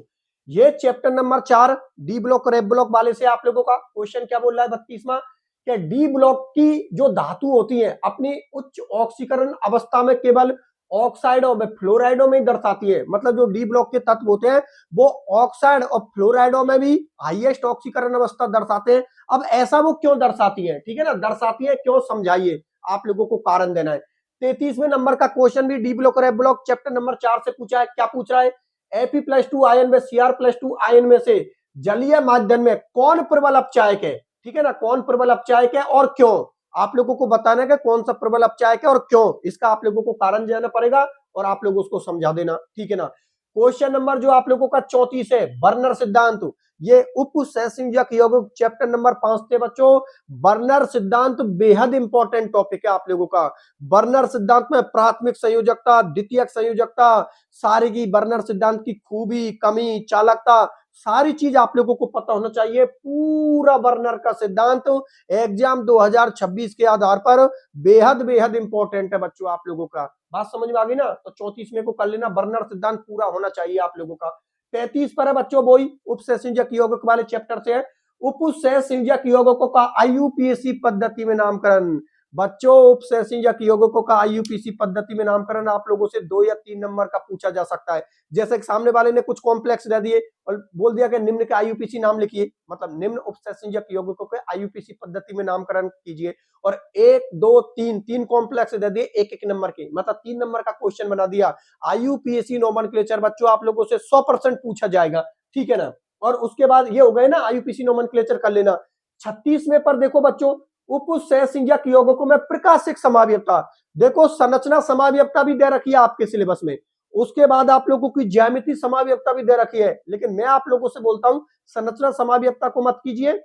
ये चैप्टर नंबर 4 डी ब्लॉक और एफ ब्लॉक वाले से आप लोगों का क्वेश्चन क्या बोल रहा है 32वां, कि डी ब्लॉक की जो धातु होती है अपनी उच्च ऑक्सीकरण अवस्था में केवल ऑक्साइडों में, फ्लोराइडों में ही दर्शाती है। मतलब जो डी ब्लॉक के तत्व होते हैं वो ऑक्साइड और फ्लोराइडों में भी हाईएस्ट ऑक्सीकरण अवस्था दर्शाते हैं। अब ऐसा वो क्यों दर्शाती है, ठीक है ना, दर्शाती है क्यों, समझाइए, आप लोगों को कारण देना है। 33वें नंबर का क्वेश्चन भी डी ब्लॉक और एफ ब्लॉक चैप्टर नंबर 4 से पूछा है। क्या पूछ रहा है, Fe+2 आयन में Cr+2 आयन में से जलीय माध्यम में कौन प्रबल अपचायक है, ठीक है ना, कौन प्रबल अपचायक है और क्यों। आप लोगों को बताना है कि कौन सा प्रबल अपचायक है और क्यों, इसका आप लोगों को कारण देना पड़ेगा और आप लोग उसको समझा देना, ठीक है ना। क्वेश्चन नंबर जो आप लोगों का 34 है, बर्नर सिद्धांत, ये उप सहसंयोजक यौगिक चैप्टर नंबर 5 से बच्चों। बर्नर सिद्धांत बेहद इंपॉर्टेंट टॉपिक है आप लोगों का। बर्नर सिद्धांत में प्राथमिक संयोजकता, द्वितीयक संयोजकता, सारी की बर्नर सिद्धांत की खूबी, कमी, चालकता, सारी चीज आप लोगों को पता होना चाहिए। पूरा बर्नर का सिद्धांत एग्जाम 2026 के आधार पर बेहद बेहद इंपॉर्टेंट है बच्चों आप लोगों का। बात समझ में आ गई ना, तो 34 में को कर लेना, बर्नर सिद्धांत पूरा होना चाहिए आप लोगों का। 35 पर है बच्चों, वही उपसंयोजक यौगिक वाले चैप्टर से है। उपसंयोजक यौगिकों का आईयूपीएसी पद्धति में नामकरण। बच्चों उपसंयोजक यौगिकों का आईयूपीएसी पद्धति में नामकरण आप लोगों से 2 या 3 नंबर का पूछा जा सकता है। जैसे कि सामने वाले ने कुछ कॉम्प्लेक्स दे दिए और बोल दिया कि निम्न के आईयूपीएसी नाम लिखिए, मतलब निम्न उपसंयोजक यौगिकों के आईयूपीएसी पद्धति में नामकरण कीजिए, और 1 2 3 3 कॉम्प्लेक्स दे दिए 1-1 नंबर के, मतलब 3 नंबर का क्वेश्चन बना दिया। आईयूपीएसी नोमेनक्लेचर बच्चों आप लोगों से 100% पूछा जाएगा, ठीक है ना। और उसके बाद ये हो गए ना, आईयूपीएसी नोमेनक्लेचर कर लेना। 36वें पर देखो बच्चों, उपसंयोजक यौगिकों में प्रकाशिक समावयवता। देखो संरचना समावयवता भी दे रखी है आपके सिलेबस में, उसके बाद आप लोगों की ज्यामिति समावयवता भी दे रखी है, लेकिन मैं आप लोगों से बोलता हूं संरचना समावयवता को मत कीजिए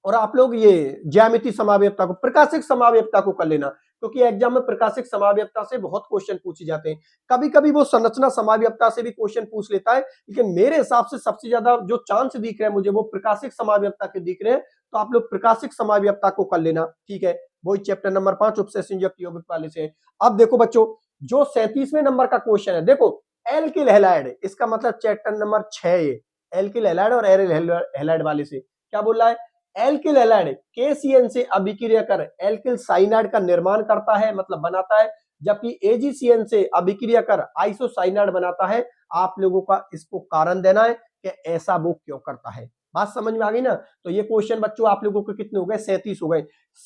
और आप लोग ये ज्यामिति समावयवता को, प्रकाशिक समावयवता को कर लेना, क्योंकि एग्जाम में प्रकाशिक समावयवता से बहुत क्वेश्चन पूछे जाते हैं। कभी कभी वो संरचना समावयवता से भी क्वेश्चन पूछ लेता है, लेकिन मेरे हिसाब से सबसे ज्यादा जो चांस दिख रहे हैं मुझे वो प्रकाशिक समावयवता के दिख रहे हैं, तो आप लोग प्रकाशिक समावयवता को कर लेना, ठीक है। वही चैप्टर नंबर 5 उपसंयोजक यौगिक वाले से। अब देखो बच्चों, जो 37वें नंबर का क्वेश्चन है, देखो एल्किल हैलाइड, इसका मतलब चैप्टर नंबर 6 ये एल्किल हैलाइड और एरिल हैलाइड वाले से क्या बोल रहा है। एल्किल हैलाइड KCN से अभिक्रिया कर एल्किल साइनाइड का निर्माण करता है, मतलब बनाता है। जबकि AgCN से अभिक्रिया कर आइसोसाइनाइड बनाता है। आप लोगों का इसको कारण देना है कि ऐसा वो क्यों करता है। बात समझ में आ गई ना। तो ये क्वेश्चन बच्चों आप लोगों के कितने हो गए, 37 हो गए।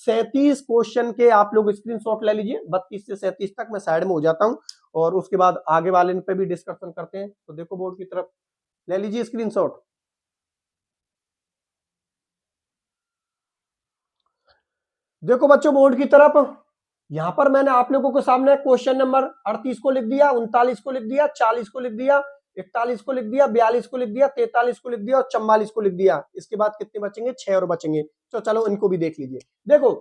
37 क्वेश्चन के आप लोग स्क्रीनशॉट ले लीजिए। 32 से 37 तक मैं साइड में हो जाता हूं और उसके बाद आगे वाले पे भी डिस्कशन करते हैं। तो देखो बोर्ड की तरफ ले लीजिए स्क्रीनशॉट। देखो बच्चों बोर्ड की तरफ, यहां पर मैंने आप लोगों के सामने क्वेश्चन नंबर 38 को लिख दिया, 39 को लिख दिया, 40 को लिख दिया, 41 को लिख दिया, 42 को लिख दिया, 43 को लिख दिया और 44 को लिख दिया। इसके बाद कितने बचेंगे, 6 और बचेंगे। तो चलो इनको भी देख लीजिए। देखो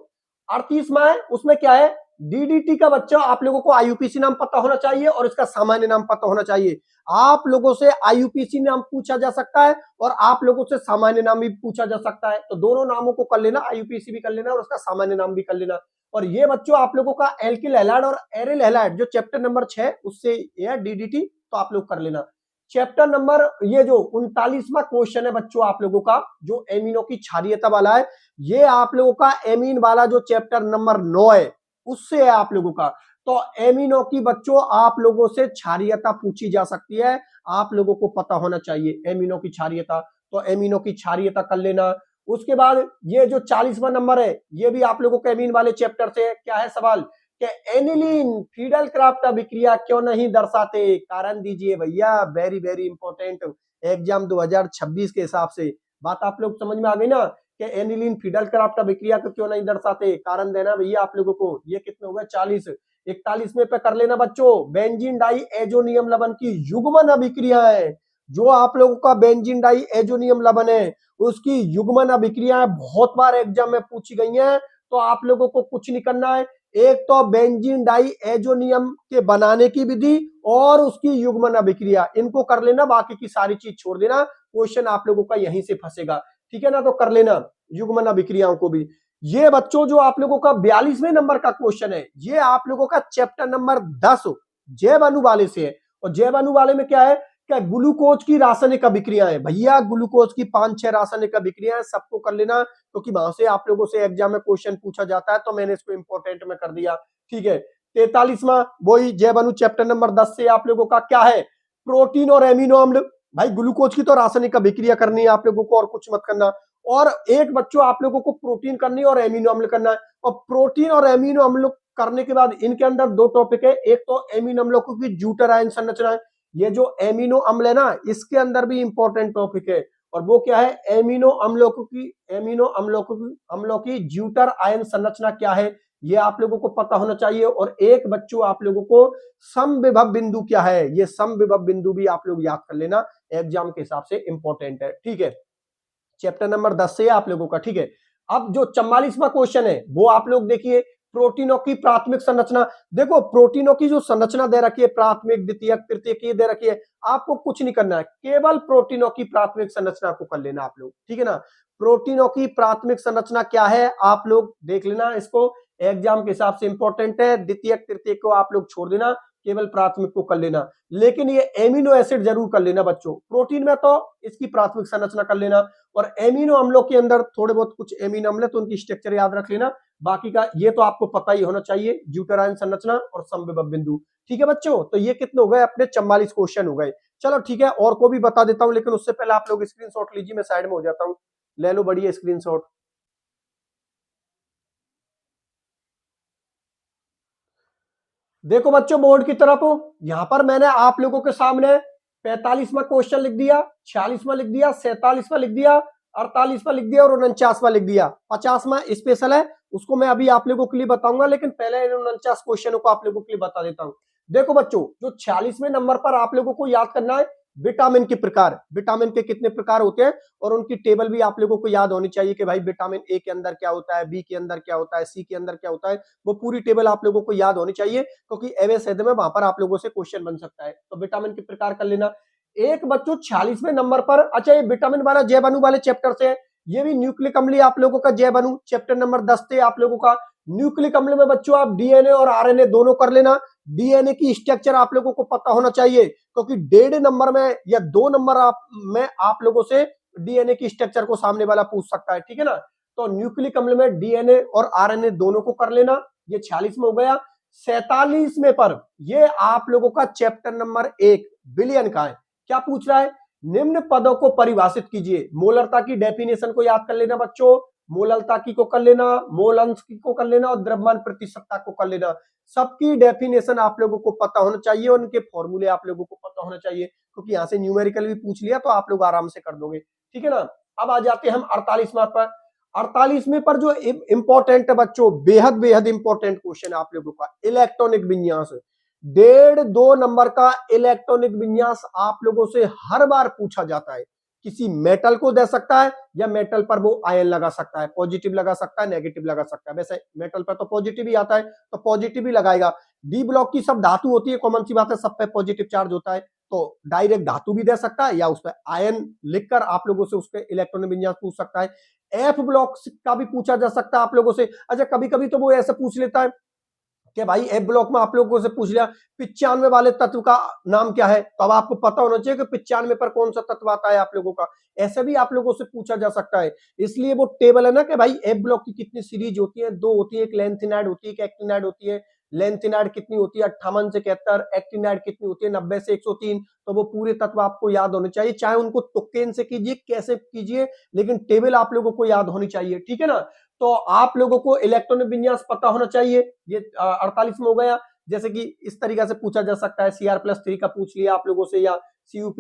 38 में है, उसमें क्या है, डीडीटी का बच्चा आप लोगों को आईयूपीसी नाम पता होना चाहिए और इसका सामान्य नाम पता होना चाहिए। आप लोगों से आईयूपीसी नाम पूछा जा सकता है और आप लोगों से सामान्य नाम भी पूछा जा सकता है। तो दोनों नामों को कर लेना, आईयूपीसी भी कर लेना और उसका सामान्य नाम भी कर लेना। और ये बच्चों आप लोगों का एल्किल हैलाइड और एरिल हैलाइड जो चैप्टर नंबर 6 उससे ये डीडीटी, तो आप लोग कर लेना। चैप्टर नंबर ये जो 39वां क्वेश्चन है बच्चों आप लोगों का, जो एमिनो की क्षारीयता वाला है, ये आप लोगों का एमीन वाला जो चैप्टर नंबर 9 है उससे है आप लोगों का। तो एमिनो की बच्चों आप लोगों से क्षारीयता पूछी जा सकती है, आप लोगों को पता होना चाहिए एमिनो की क्षारीयता। तो एमिनो की क्षारीयता कर लेना। उसके बाद ये जो 40वां नंबर है, ये भी आप लोगों के एमीन वाले चैप्टर से है। क्या है सवाल कि एनिलीन फीडल क्राफ्ट अभिक्रिया क्यों नहीं दर्शाते, कारण दीजिए भैया। वेरी वेरी इंपॉर्टेंट एग्जाम 2026 के हिसाब से। बात आप लोग समझ में आ गई ना कि एनिलीन फीडल क्राफ्ट अभिक्रिया को क्यों नहीं दर्शाते, कारण देना भैया आप लोगों को। ये कितने हो गए, 40। 41 में पे कर लेना बच्चों, बेंजीन डाई एजोनियम लवण की युग्मन अभिक्रिया है। जो आप लोगों का बेंजीन डाई एजोनियम लवण है उसकी युग्मन अभिक्रियाएं बहुत बार एग्जाम में पूछी गई हैं। तो आप लोगों को कुछ नहीं करना है, एक तो बेंजीन डाई एजोनियम के बनाने की विधि और उसकी युग्मन अभिक्रिया, इनको कर लेना, बाकी की सारी चीज छोड़ देना। क्वेश्चन आप लोगों का यहीं से फंसेगा, ठीक है ना। तो कर लेना युग्मन अभिक्रियाओं को भी। ये बच्चों जो आप लोगों का 42वें नंबर का क्वेश्चन है, ये आप लोगों का चैप्टर नंबर 10 जैव अणु वाले से है। और जैव अणु वाले में क्या है, क्या ग्लूकोज की रासायनिक अभिक्रियाएं, भैया ग्लूकोज की 5-6 रासायनिक अभिक्रियाएं सबको कर लेना, क्योंकि वहां से आप लोगों से एग्जाम में क्वेश्चन पूछा जाता है। तो मैंने इसको इंपॉर्टेंट में कर दिया, ठीक है। 43वां वही जैव अणु चैप्टर नंबर 10 से आप लोगों का क्या है, प्रोटीन और एमिनो अम्ल। भाई ग्लूकोज की तो रासायनिक अभिक्रिया करनी है आप लोगों को और कुछ मत करना। और एक बच्चों आप लोगों को प्रोटीन करनी है और एमिनो अम्ल करना है। और प्रोटीन और एमिनो अम्ल करने के बाद इनके अंदर दो टॉपिक है, एक तो एमिनो अम्लों की ज्यूटर आयन संरचना है। ये जो एमिनो अम्ल है ना, इसके अंदर भी इंपॉर्टेंट टॉपिक है। और वो क्या है, अम्लों की ज्यूटर आयन संरचना क्या है, ये आप लोगों को पता होना चाहिए। और एक बच्चों आप लोगों को समविभव बिंदु क्या है, ये समविभव बिंदु भी आप लोग याद कर लेना, एग्जाम के हिसाब से इंपॉर्टेंट है, ठीक है। चैप्टर नंबर 10 से आप लोगों का, ठीक है। अब जो 44वां क्वेश्चन है वो आप लोग देखिए, प्रोटीनों की प्राथमिक संरचना। देखो प्रोटीनों की जो संरचना दे रखी है, प्राथमिक द्वितीयक तृतीयक ये दे रखी है, आपको कुछ नहीं करना है, केवल प्रोटीनों की प्राथमिक संरचना को कर लेना आप लोग, ठीक है ना। प्रोटीनों की प्राथमिक संरचना क्या है आप लोग देख लेना, इसको एग्जाम के हिसाब से इंपॉर्टेंट है। द्वितीयक तृतीयक को आप लोग छोड़ देना, केवल प्राथमिक को कर लेना। लेकिन ये एमिनो एसिड जरूर कर लेना बच्चों, प्रोटीन में तो इसकी प्राथमिक संरचना कर लेना। और एमिनो अम्लों के अंदर थोड़े बहुत कुछ एमिनो अम्ल है तो उनकी स्ट्रक्चर याद रख लेना। बाकी का ये तो आपको पता ही होना चाहिए, ज्यूटर आयन संरचना और समविभव बिंदु, ठीक है बच्चों। तो ये कितने हो गए अपने, 44 क्वेश्चन हो गए। चलो ठीक है, और को भी बता देता हूं, लेकिन उससे पहले आप लोग स्क्रीनशॉट लीजिए, मैं साइड में हो जाता हूं। ले लो बढ़िया स्क्रीनशॉट। देखो बच्चों बोर्ड की तरफ, यहां पर मैंने आप लोगों के सामने 45वां क्वेश्चन लिख दिया, 46वां लिख दिया, 47वां लिख दिया, 48वां लिख दिया और 49वां लिख दिया। 50वां स्पेशल है, उसको मैं अभी आप लोगों के लिए बताऊंगा, लेकिन पहले इन 49 क्वेश्चनों को आप लोगों के लिए बता देता हूं। देखो बच्चों, जो 46वें नंबर पर आप लोगों को याद करना है विटामिन के प्रकार, विटामिन के कितने प्रकार होते हैं और उनकी टेबल भी आप लोगों को याद होनी चाहिए कि भाई विटामिन ए के अंदर क्या होता है, बी के अंदर क्या होता है, सी के अंदर क्या होता है, वो पूरी टेबल आप लोगों को याद होनी चाहिए, क्योंकि एवं में वहां पर आप लोगों से क्वेश्चन बन सकता है। तो विटामिन के प्रकार कर लेना। एक बच्चों 46वें नंबर पर, अच्छा ये विटामिन वाला जैव अणु वाले चैप्टर से है, ये भी न्यूक्लिक अम्ल आप लोगों का जैव अणु चैप्टर नंबर 10 से आप लोगों का। न्यूक्लिक अम्ल में बच्चों आप डीएनए और आरएनए दोनों कर लेना। डीएनए की स्ट्रक्चर आप लोगों को पता होना चाहिए, क्योंकि 1.5 नंबर में या 2 नंबर में आप लोगों से डीएनए की स्ट्रक्चर को सामने वाला पूछ सकता है, ठीक है ना। तो न्यूक्लिक अम्ल में डीएनए और आरएनए दोनों को कर लेना, ये 46 में हो गया। 47वें पर ये आप लोगों का चैप्टर नंबर 1 बिलियन का है। क्या पूछ रहा है? निम्न पदों को परिभाषित कीजिए। मोलरता की डेफिनेशन को याद कर लेना बच्चों, मोलरता की को कर लेना, मोल अंश की को कर लेना और द्रव्यमान प्रतिशतता को कर लेना। सबकी डेफिनेशन आप लोगों को पता होना चाहिए और उनके फॉर्मूले आप लोगों को पता होना चाहिए, क्योंकि यहां से न्यूमेरिकल भी पूछ लिया तो आप लोग आराम से कर दोगे। ठीक है ना। अब आ जाते हैं हम 48वें पर। 48वें पर जो इंपॉर्टेंट है बच्चों, बेहद बेहद इंपॉर्टेंट क्वेश्चन है आप लोगों का, इलेक्ट्रॉनिक विन्यास। 1.5-2 नंबर का इलेक्ट्रॉनिक विन्यास आप लोगों से हर बार पूछा जाता है। किसी मेटल को दे सकता है या मेटल पर वो आयन लगा सकता है, पॉजिटिव लगा सकता है, नेगेटिव लगा सकता है। वैसे मेटल पर तो पॉजिटिव ही आता है तो पॉजिटिव ही लगाएगा। डी ब्लॉक की सब धातु होती है, कॉमन सी बात है, सब पे पॉजिटिव चार्ज होता है, तो डायरेक्ट धातु भी दे सकता है या उस पर आयन लिखकर आप लोगों से उसके इलेक्ट्रॉनिक विन्यास पूछ सकता है। एफ ब्लॉक का भी पूछा जा सकता है आप लोगों से। अच्छा, कभी कभी तो वो ऐसे पूछ लेता है कि भाई एफ ब्लॉक में आप लोगों से पूछ लिया 95 वाले तत्व का नाम क्या है, तो अब आपको पता होना चाहिए कि 95 पर कौन सा तत्व आता है आप लोगों का। ऐसे भी आप लोगों से पूछा जा सकता है। इसलिए वो टेबल है ना कि भाई एफ ब्लॉक की कितनी सीरीज होती है, 2 होती है, एक लेंथिनाइड होती है, एक एक्टिनाइड होती है। लेंथिनाइड कितनी होती है 58 से 71, एक्टिनाइड कितनी होती है 90 से 103। तो वो पूरे तत्व आपको याद होने चाहिए, चाहे उनको तुक्के से कीजिए कैसे कीजिए, लेकिन टेबल आप लोगों को याद होनी चाहिए। ठीक है ना। तो आप लोगों को इलेक्ट्रॉनिक विन्यास पता होना चाहिए। ये 48 में हो गया। जैसे कि इस तरीके से पूछा जा सकता है, Cr+3 का पूछ लिया आप लोगों से, या Cu+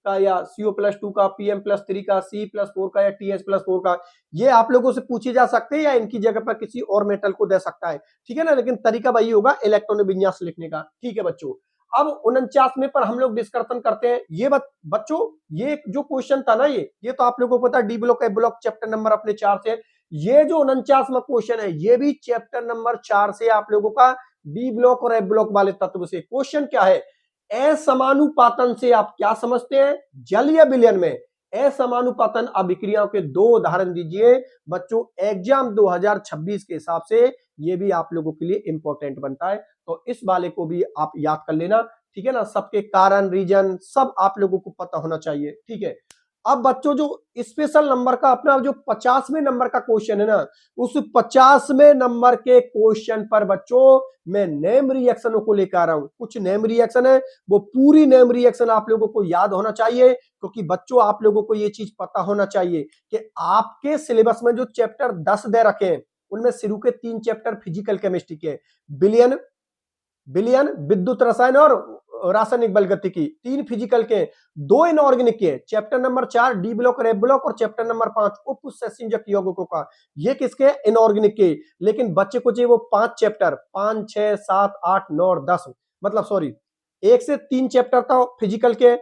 का, या CO+2 का, Pm+3 का, C+4 का, या TH+4 का, ये आप लोगों से पूछे जा सकते हैं या इनकी जगह पर किसी और मेटल को दे सकता है। ठीक है ना, लेकिन तरीका वही होगा इलेक्ट्रॉनिक विन्यास लिखने का। ठीक है बच्चों। अब 49वें पर हम लोग डिस्कशन करते हैं। ये बच्चों, ये जो क्वेश्चन था ना, ये तो आप लोगों को पता है, D block F block chapter number अपने 4 से। ये जो 49वां क्वेश्चन है ये भी चैप्टर नंबर 4 से आप लोगों का, डी ब्लॉक और एफ ब्लॉक वाले तत्व से। क्वेश्चन क्या है? असमानुपातन से आप क्या समझते हैं? जल या विलयन में असमानुपातन अभिक्रियाओं के 2 उदाहरण दीजिए। बच्चों एग्जाम 2026 के हिसाब से ये भी आप लोगों के लिए इंपॉर्टेंट बनता है, तो इस वाले को भी आप याद कर लेना। ठीक है ना, सबके कारण रीजन सब आप लोगों को पता होना चाहिए। ठीक है। अब बच्चों जो स्पेशल नंबर का अपना जो 50वें नंबर का क्वेश्चन है ना, उस 50वें नंबर के क्वेश्चन पर बच्चों मैं नेम रिएक्शनों को लेकर आ रहा हूं। कुछ नेम रिएक्शन है, वो पूरी नेम रिएक्शन आप लोगों को याद होना चाहिए, क्योंकि बच्चों आप लोगों को ये चीज पता होना चाहिए कि आपके सिलेबस में जो चैप्टर 10 दे रखे हैं उनमें शुरू के 3 चैप्टर फिजिकल केमिस्ट्री के, बिलियन विलयन, विद्युत रसायन और रासायनिक बल गतिकी, 3 फिजिकल के, 2 इनऑर्गेनिक के, चैप्टर नंबर 4 डी ब्लॉक और एफ ब्लॉक, और चैप्टर नंबर 5 उप संयोजक यौगिकों का, ये किसके? इनऑर्गेनिक के। लेकिन बच्चे को चाहिए वो 5 चैप्टर, 5, 6, 7, 8, 9 और 10, मतलब सॉरी 1 से 3 चैप्टर था फिजिकल के,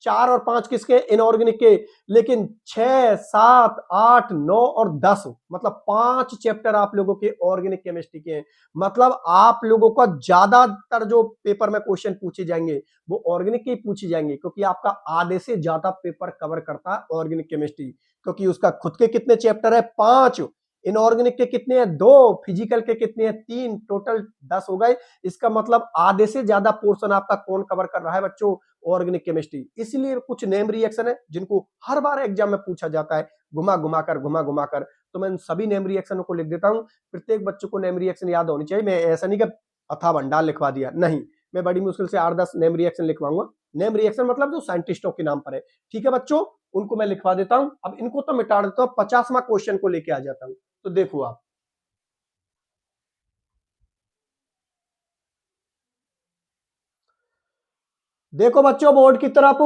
4 और 5 किसके? इनऑर्गेनिक के। लेकिन 6, 7, 8, 9 और 10, मतलब 5 चैप्टर आप लोगों के ऑर्गेनिक केमिस्ट्री के हैं। मतलब आप लोगों का ज्यादातर जो पेपर में क्वेश्चन पूछे जाएंगे वो ऑर्गेनिक के ही पूछे जाएंगे, क्योंकि आपका आधे से ज्यादा पेपर कवर करता है ऑर्गेनिक केमिस्ट्री, क्योंकि उसका खुद के कितने चैप्टर है? 5, इनऑर्गेनिक के कितने हैं? 2, फिजिकल के कितने हैं? 3, टोटल 10 हो गए। इसका मतलब आधे से ज्यादा पोर्शन आपका कौन कवर कर रहा है बच्चों? Organic chemistry. इसलिए कुछ नेम रिएक्शन है जिनको हर बार एग्जाम में पूछा जाता है, घुमा घुमा कर। तो मैं सभी नेम रिएक्शनों को लिख देता हूं। प्रत्येक बच्चों को नेम रिएक्शन याद होनी चाहिए। मैं ऐसा नहीं कि अथा भंडार लिखवा दिया, नहीं, मैं बड़ी मुश्किल से 8-10 नेम रिएक्शन लिखवाऊंगा। नेम रिएक्शन मतलब जो साइंटिस्टों के नाम पर है। ठीक है बच्चों, उनको मैं लिखवा देता हूं। अब इनको तो मिटा देता हूं, 50वां क्वेश्चन को लेके आ जाता हूं। तो देखो आप, देखो बच्चों बोर्ड की तरफ,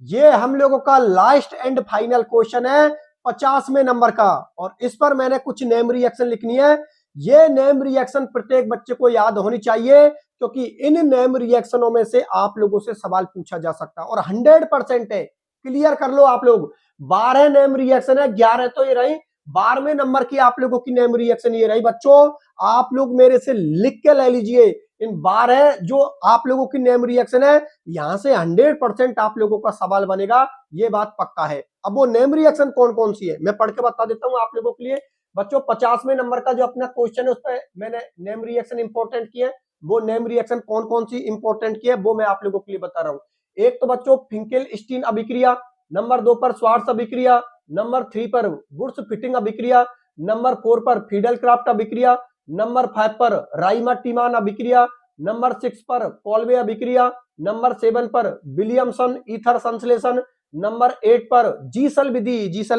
ये हम लोगों का लास्ट एंड फाइनल क्वेश्चन है 50वें नंबर का, और इस पर मैंने कुछ नेम रिएक्शन लिखनी है। ये नेम रिएक्शन प्रत्येक बच्चे को याद होनी चाहिए, क्योंकि इन नेम रिएक्शनों में से आप लोगों से सवाल पूछा जा सकता है और 100% है। क्लियर कर लो आप लोग। 12 नेम रिएक्शन है, 11 तो ये रही, 12वें नंबर की आप लोगों की नेम रिएक्शन ये रही बच्चों। आप लोग मेरे से लिख के ले लीजिए, इन 12 जो आप लोगों की नेम रिएक्शन है, यहां से 100% आप लोगों का सवाल बनेगा, ये बात पक्का है। अब वो नेम रिएक्शन कौन कौन सी है मैं पढ़ के बता देता हूं आप लोगों के लिए। बच्चों 50वें नंबर का जो अपना क्वेश्चन है उस पर मैंने नेम रिएक्शन इंपॉर्टेंट किए। वो नेम रिएक्शन कौन कौन सी इंपॉर्टेंट की है वो मैं आप लोगों के लिए बता रहा हूं। एक तो बच्चों फिंकेल स्टीन अभिक्रिया, नंबर 2 पर स्वार्ट्ज अभिक्रिया, नंबर 3 पर वुर्स फिटिंग अभिक्रिया, नंबर 4 पर फीडल क्राफ्ट अभिक्रिया, नंबर 5 पर राइमाटिमान अभिक्रिया, नंबर 6 पर कॉल्वे अभिक्रिया, नंबर 7 पर विलियमसन ईथर संश्लेषण, नंबर 8 पर जीसल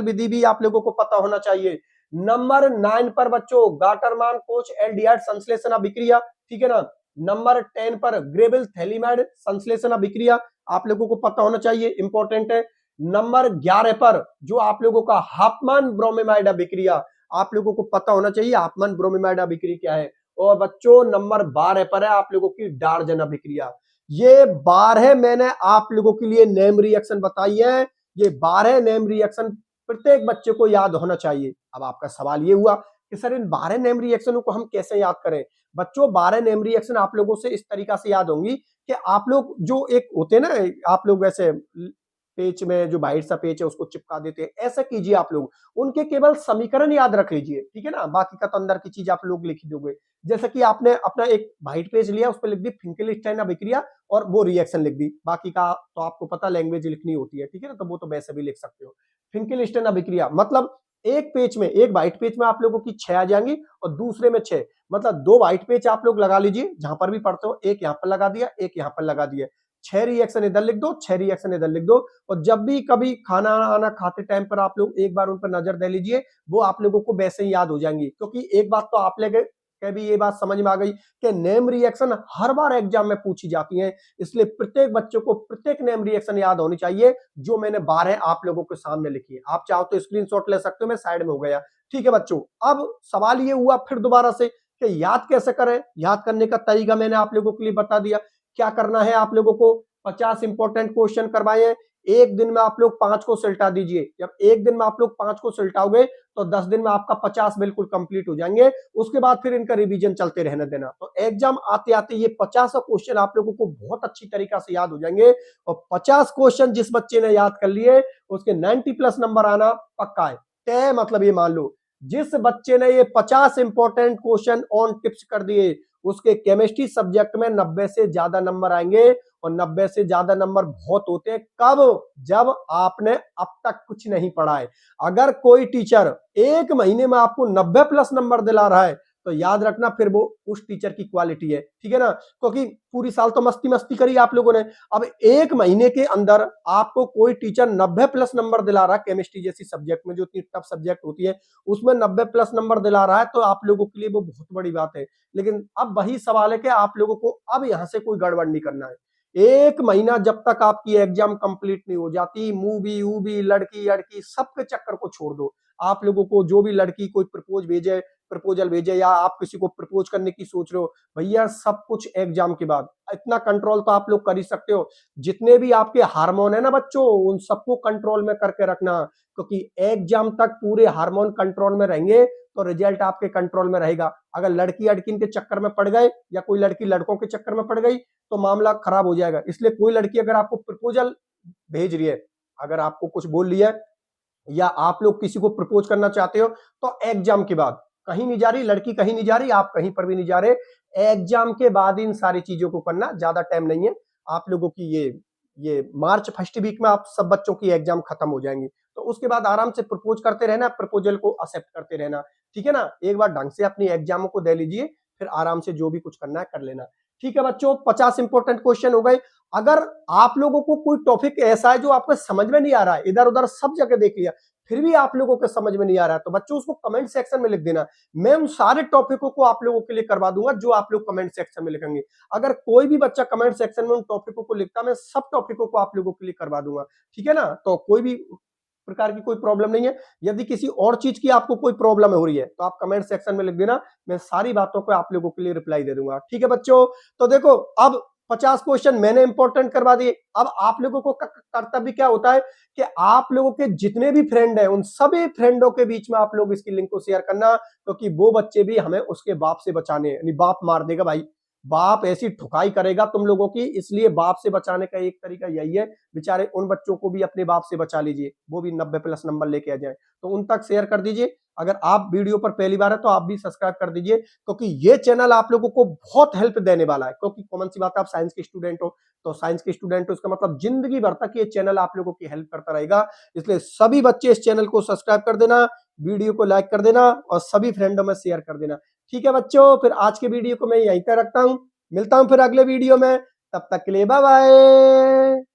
विधि भी आप लोगों को पता होना चाहिए। नंबर 9 पर बच्चों गाटरमान कोच एल्डिहाइड संश्लेषण अभिक्रिया, ठीक है ना। नंबर 10 पर ग्रेबिल थैलीमाइड संश्लेषण अभिक्रिया आप लोगों को पता होना चाहिए, इंपॉर्टेंट है। नंबर 11 पर जो आप लोगों का हाफमान ब्रोमीमाइड अभिक्रिया आप लोगों को पता होना चाहिए, हाफमान ब्रोमीमाइड अभिक्रिया क्या है। और बच्चों नंबर 12 पर है आप लोगों की डार्जन अभिक्रिया। ये 12 मैंने आप लोगों के लिए नेम रिएक्शन बताई है। ये 12 नेम रिएक्शन प्रत्येक बच्चे को याद होना चाहिए। अब आपका सवाल ये हुआ कि सर इन 12 नेम रिएक्शनों को हम कैसे याद करें। बच्चों 12 नेम रिएक्शन आप लोगों से इस तरीका से याद होंगी कि आप लोग जो एक होते हैं ना, आप लोग वैसे पेज में जो बाहर सा पेज है उसको चिपका देते हैं, ऐसा कीजिए आप लोग। उनके केवल समीकरण याद रख लीजिए, ठीक है ना, बाकी का तो अंदर की चीज आप लोग लिख दोगे। जैसे कि आपने अपना एक व्हाइट पेज लिया, उस पर लिख दी फिंकेलस्टाइन अभिक्रिया और वो रिएक्शन लिख दी। बाकी का तो आपको पता लैंग्वेज लिखनी होती है, ठीक है ना, तो वो तो वैसे भी लिख सकते हो। फिंकेलस्टाइन अभिक्रिया मतलब एक पेज में, एक व्हाइट पेज में आप लोगों की 6 आ जाएंगी और दूसरे में 6, मतलब 2 व्हाइट पेज आप लोग लगा लीजिए जहां पर भी पढ़ते हो। एक यहां पर लगा दिया, एक यहां पर लगा दिया। 6 रिएक्शन इधर लिख दो, 6 रिएक्शन इधर लिख दो। और जब भी कभी खाना आना खाते टाइम पर आप लोग एक बार उन पर नजर दे लीजिए, वो आप लोगों को वैसे ही याद हो जाएंगी। क्योंकि एक बात तो आप लोग के भी ये बात समझ में आ गई कि नेम रिएक्शन हर बार एग्जाम में पूछी जाती है, इसलिए प्रत्येक बच्चों को प्रत्येक नेम रिएक्शन याद होनी चाहिए जो मैंने 12 आप लोगों के सामने लिखी है। आप चाहो तो स्क्रीनशॉट ले सकते हो, मैं साइड में हो गया, ठीक है बच्चों। अब सवाल ये हुआ फिर दोबारा से कि याद कैसे करें। याद करने का तरीका मैंने आप लोगों के लिए बता दिया। क्या करना है, आप लोगों को 50 इंपॉर्टेंट क्वेश्चन करवाए। एक दिन में आप लोग 5 को सुलटा दीजिए। जब एक दिन में आप लोग 5 को सुलटाओगे तो 10 दिन में आपका 50 बिल्कुल कंप्लीट हो जाएंगे। उसके बाद फिर इनका रिवीजन चलते रहने देना। तो एग्जाम आते आते ये 50 क्वेश्चन आप लोगों को बहुत अच्छी तरीका से याद हो जाएंगे। और 50 क्वेश्चन जिस बच्चे ने याद कर लिए उसके 90 प्लस नंबर आना पक्का है। तय मतलब ये मान लो जिस बच्चे ने ये 50 इंपॉर्टेंट क्वेश्चन ऑन टिप्स कर दिए उसके केमिस्ट्री सब्जेक्ट में 90 से ज्यादा नंबर आएंगे। और 90 से ज्यादा नंबर बहुत होते हैं कब, जब आपने अब तक कुछ नहीं पढ़ा है। अगर कोई टीचर एक महीने में आपको 90 प्लस नंबर दिला रहा है तो याद रखना फिर वो उस टीचर की क्वालिटी है, ठीक है ना। क्योंकि पूरी साल तो मस्ती मस्ती करी आप लोगों ने, अब एक महीने के अंदर आपको कोई टीचर 90 प्लस नंबर दिला रहा है केमिस्ट्री जैसी सब्जेक्ट में जो इतनी टफ सब्जेक्ट होती है उसमें 90 प्लस नंबर दिला रहा है, तो आप लोगों के लिए वो बहुत बड़ी बात है। लेकिन अब वही सवाल है कि आप लोगों को अब यहां से कोई गड़बड़ नहीं करना है। एक महीना जब तक आपकी एग्जाम कंप्लीट नहीं हो जाती, मूवी वूवी लड़की लड़की सबके चक्कर को छोड़ दो। आप लोगों को जो भी लड़की कोई प्रपोजल भेजे या आप किसी को प्रपोज करने की सोच रहे हो, भैया सब कुछ एग्जाम के बाद। इतना कंट्रोल तो आप लोग कर ही सकते हो। जितने भी आपके हार्मोन है ना बच्चों, उन सबको कंट्रोल में करके रखना, क्योंकि एग्जाम तक पूरे हार्मोन कंट्रोल में रहेंगे तो रिजल्ट आपके कंट्रोल में रहेगा। अगर लड़की अड़किन के चक्कर में पड़ गए या कोई लड़की लड़कों के चक्कर में पड़ गई तो मामला खराब हो जाएगा। इसलिए कोई लड़की अगर आपको प्रपोजल भेज रही है, अगर आपको कुछ बोल रही है या आप लोग किसी को प्रपोज करना चाहते हो तो एग्जाम के बाद, कहीं नहीं जा रही लड़की, कहीं नहीं जा रही आप, कहीं पर भी नहीं जा रहे, एग्जाम के बाद इन सारी चीजों को करना। ज्यादा टाइम नहीं है आप लोगों की। ये मार्च फर्स्ट वीक में आप सब बच्चों की एग्जाम खत्म हो जाएंगी, तो उसके बाद आराम से प्रपोज करते रहना, प्रपोजल को एक्सेप्ट करते रहना, ठीक है ना। एक बार ढंग से अपनी एग्जामों को दे लीजिए, फिर आराम से जो भी कुछ करना है कर लेना, ठीक है बच्चों। 50 इंपॉर्टेंट क्वेश्चन हो गए। अगर आप लोगों को कोई टॉपिक ऐसा है जो आपको समझ में नहीं आ रहा है, इधर उधर सब जगह देख लिया फिर भी आप लोगों को समझ में नहीं आ रहा है, तो बच्चों उसको कमेंट सेक्शन में लिख देना। मैं उन सारे टॉपिकों को आप लोगों के लिए करवा दूंगा जो आप लोग कमेंट सेक्शन में लिखेंगे। अगर कोई भी बच्चा कमेंट सेक्शन में उन टॉपिकों को लिखता, मैं सब टॉपिकों को आप लोगों के लिए करवा दूंगा, ठीक है ना। तो कोई भी प्रकार की कोई प्रॉब्लम नहीं है। यदि किसी और चीज की आपको कोई प्रॉब्लम हो रही है तो आप कमेंट सेक्शन में लिख देना, मैं सारी बातों को आप लोगों के लिए रिप्लाई दे दूंगा, ठीक है बच्चों। तो देखो अब 50 क्वेश्चन मैंने इंपॉर्टेंट करवा दिए। अब आप लोगों को कर्तव्य क्या होता है कि आप लोगों के जितने भी फ्रेंड हैं उन सभी फ्रेंडों के बीच में आप लोग इसकी लिंक को शेयर करना, क्योंकि वो बच्चे भी हमें उसके बाप से बचाने, यानी बाप मार देगा भाई, बाप ऐसी ठुकाई करेगा तुम लोगों की, इसलिए बाप से बचाने का एक तरीका यही है, बेचारे उन बच्चों को भी अपने बाप से बचा लीजिए, वो भी 90 प्लस नंबर लेके आ जाए। तो उन तक शेयर कर दीजिए। अगर आप वीडियो पर पहली बार है तो आप भी सब्सक्राइब कर दीजिए, क्योंकि ये चैनल आप लोगों को बहुत हेल्प देने वाला है। क्योंकि कॉमन सी बात है, आप साइंस के स्टूडेंट हो, तो साइंस के स्टूडेंट हो इसका मतलब जिंदगी भर तक ये चैनल आप लोगों की हेल्प करता रहेगा। इसलिए सभी बच्चे इस चैनल को सब्सक्राइब कर देना, वीडियो को लाइक कर देना और सभी फ्रेंडों में शेयर कर देना, ठीक है बच्चों, फिर आज के वीडियो को मैं यहीं पर रखता हूँ, मिलता हूँ फिर अगले वीडियो में, तब तक के लिए बाय बाय।